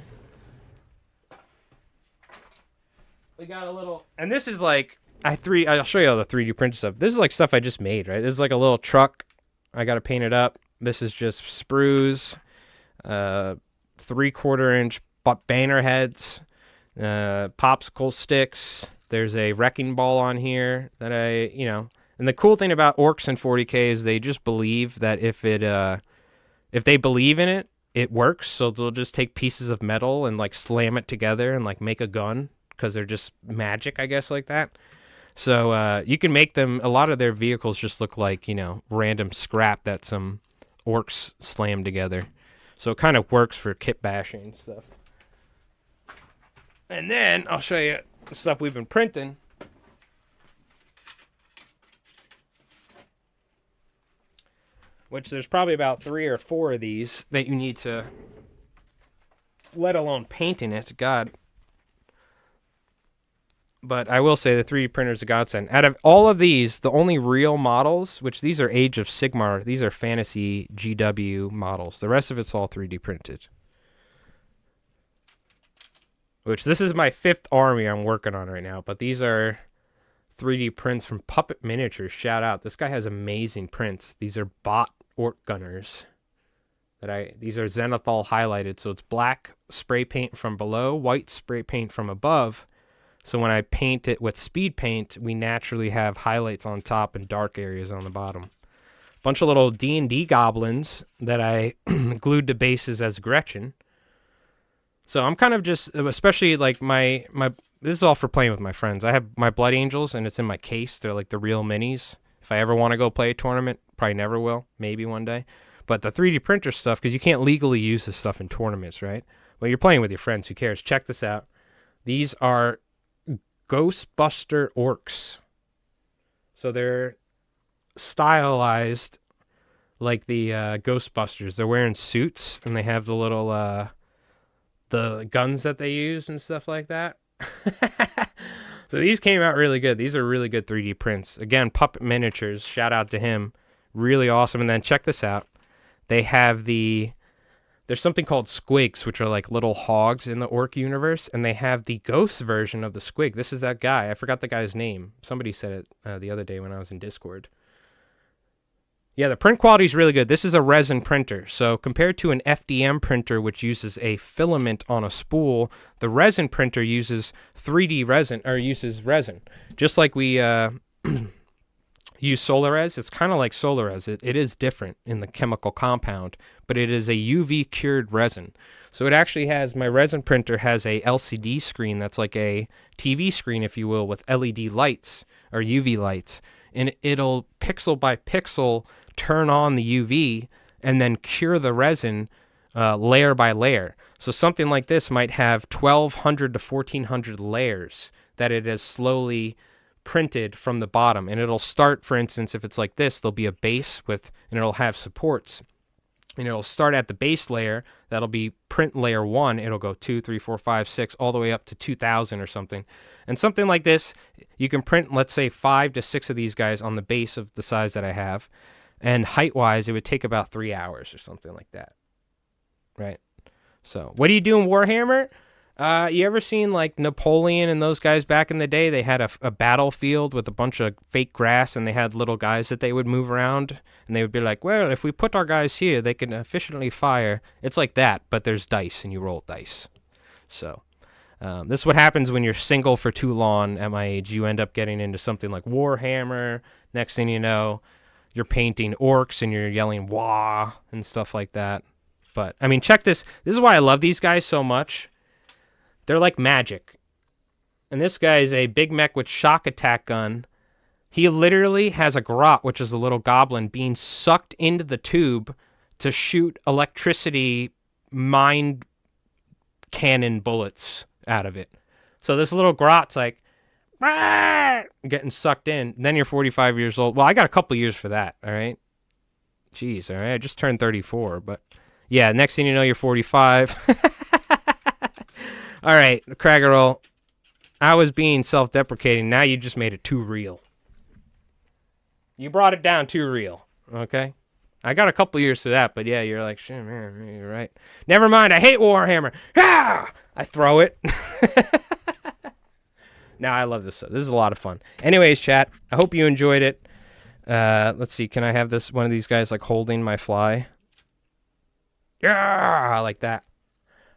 We got a little... And this is I'll show you all the 3D printed stuff. This is stuff I just made, right? This is a little truck. I got to paint it up. This is just sprues. 3/4 inch banner heads. Popsicle sticks. There's a wrecking ball on here that and the cool thing about orcs in 40K is they just believe that if they believe in it, it works. So they'll just take pieces of metal and slam it together and make a gun because they're just magic, I guess, like that. So you can make them, a lot of their vehicles just look like, random scrap that some orcs slam together. So it kind of works for kit bashing and stuff. And then I'll show you the stuff we've been printing. Which there's probably about 3 or 4 of these that you need to, let alone painting it. God. But I will say the 3D printer's a godsend. Out of all of these, the only real models, which these are Age of Sigmar, these are fantasy GW models. The rest of it's all 3D printed. Which this is my 5th army I'm working on right now, but these are 3D prints from Puppet Miniatures. Shout out. This guy has amazing prints. These are bot orc gunners. These are Zenithal highlighted, so it's black spray paint from below, white spray paint from above. So when I paint it with speed paint, we naturally have highlights on top and dark areas on the bottom. Bunch of little D&D goblins that I glued to bases as Gretchen. So I'm kind of just, especially my this is all for playing with my friends. I have my Blood Angels, and it's in my case. They're the real minis. If I ever want to go play a tournament, probably never will. Maybe one day. But the 3D printer stuff, because you can't legally use this stuff in tournaments, right? Well, you're playing with your friends. Who cares? Check this out. These are Ghostbuster orcs. So they're stylized like the Ghostbusters. They're wearing suits and they have the little the guns that they use and stuff like that. So these came out really good. These are really good 3D prints. Again, Puppet Miniatures. Shout out to him. Really awesome. And then check this out. They have there's something called squigs, which are like little hogs in the orc universe, and they have the ghost version of the squig. This is that guy. I forgot the guy's name. Somebody said it the other day when I was in Discord. Yeah, the print quality is really good. This is a resin printer. So compared to an FDM printer, which uses a filament on a spool, the resin printer uses 3D resin, or uses resin. Just like we use Solarez, it's kind of like Solarez. It is different in the chemical compound, but it is a UV cured resin. So it actually has, my resin printer has a LCD screen that's like a TV screen, if you will, with LED lights or UV lights. And it'll pixel by pixel turn on the UV and then cure the resin layer by layer. So something like this might have 1,200 to 1,400 layers that it has slowly printed from the bottom. And it'll start, for instance, if it's like this, there'll be a base with, and it'll have supports. And it'll start at the base layer. That'll be print layer 1. It'll go 2, 3, 4, 5, 6, all the way up to 2,000 or something. And something like this, you can print, let's say, 5 to 6 of these guys on the base of the size that I have. And height-wise, it would take about 3 hours or something like that. Right? So, what do you do in Warhammer? You ever seen, like, Napoleon and those guys back in the day? They had a battlefield with a bunch of fake grass, and they had little guys that they would move around. And they would be like, well, if we put our guys here, they can efficiently fire. It's like that, but there's dice, and you roll dice. So, this is what happens when you're single for too long at my age. You end up getting into something like Warhammer. Next thing you know, you're painting orcs and you're yelling wah and stuff like that. But, I mean, check this. This is why I love these guys so much. They're like magic. And this guy is a big mech with shock attack gun. He literally has a grot, which is a little goblin, being sucked into the tube to shoot electricity mind cannon bullets out of it. So this little grot's like, getting sucked in. Then you're 45 years old. Well, I got a couple years for that, all right? Jeez, all right? I just turned 34, but yeah, next thing you know, you're 45. All right, Craggerol, I was being self-deprecating. Now you just made it too real. You brought it down too real, okay? I got a couple years to that, but yeah, you're like, shit, man, you're right. Never mind, I hate Warhammer. Ah! I throw it. No, I love this stuff. This is a lot of fun. Anyways, chat, I hope you enjoyed it. Let's see, can I have this one of these guys like holding my fly? Yeah, like that.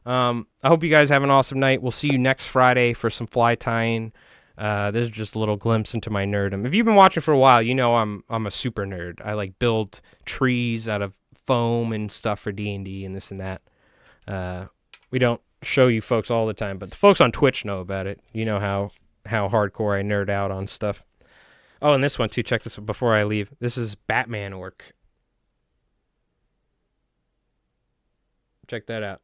I hope you guys have an awesome night. We'll see you next Friday for some fly tying. This is just a little glimpse into my nerdom. If you've been watching for a while, you know I'm a super nerd. I like build trees out of foam and stuff for D&D and this and that. We don't show you folks all the time, but the folks on Twitch know about it. You know how hardcore I nerd out on stuff. Oh, and this one too. Check this before I leave. This is Batman Orc. Check that out.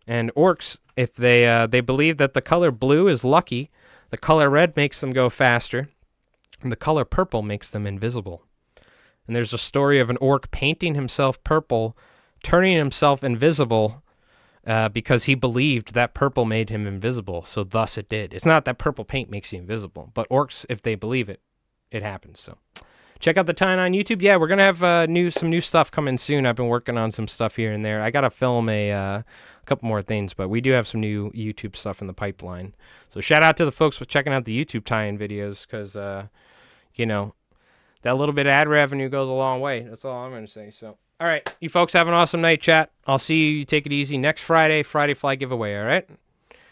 And orcs, if they believe that the color blue is lucky, the color red makes them go faster, and the color purple makes them invisible. And there's a story of an orc painting himself purple, turning himself invisible, because he believed that purple made him invisible, so thus it did. It's not that purple paint makes you invisible, but orcs, if they believe it, it happens. So check out the Tying on YouTube. Yeah, we're going to have some new stuff coming soon. I've been working on some stuff here and there. I got to film a couple more things, but we do have some new YouTube stuff in the pipeline. So shout out to the folks for checking out the YouTube tie-in videos because, you know, that little bit of ad revenue goes a long way. That's all I'm going to say. So, all right, you folks have an awesome night, chat. I'll see you. You take it easy. Next Friday fly giveaway, all right?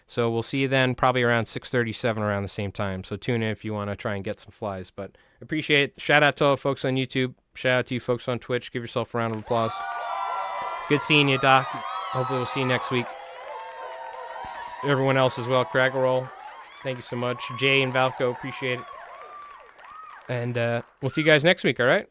So we'll see you then probably around 6:37 around the same time. So tune in if you want to try and get some flies. But appreciate it. Shout out to all the folks on YouTube. Shout out to you folks on Twitch. Give yourself a round of applause. It's good seeing you, Doc. Hopefully we'll see you next week. Everyone else as well. Craggerol, thank you so much. Jay and Valco, appreciate it. And we'll see you guys next week, all right?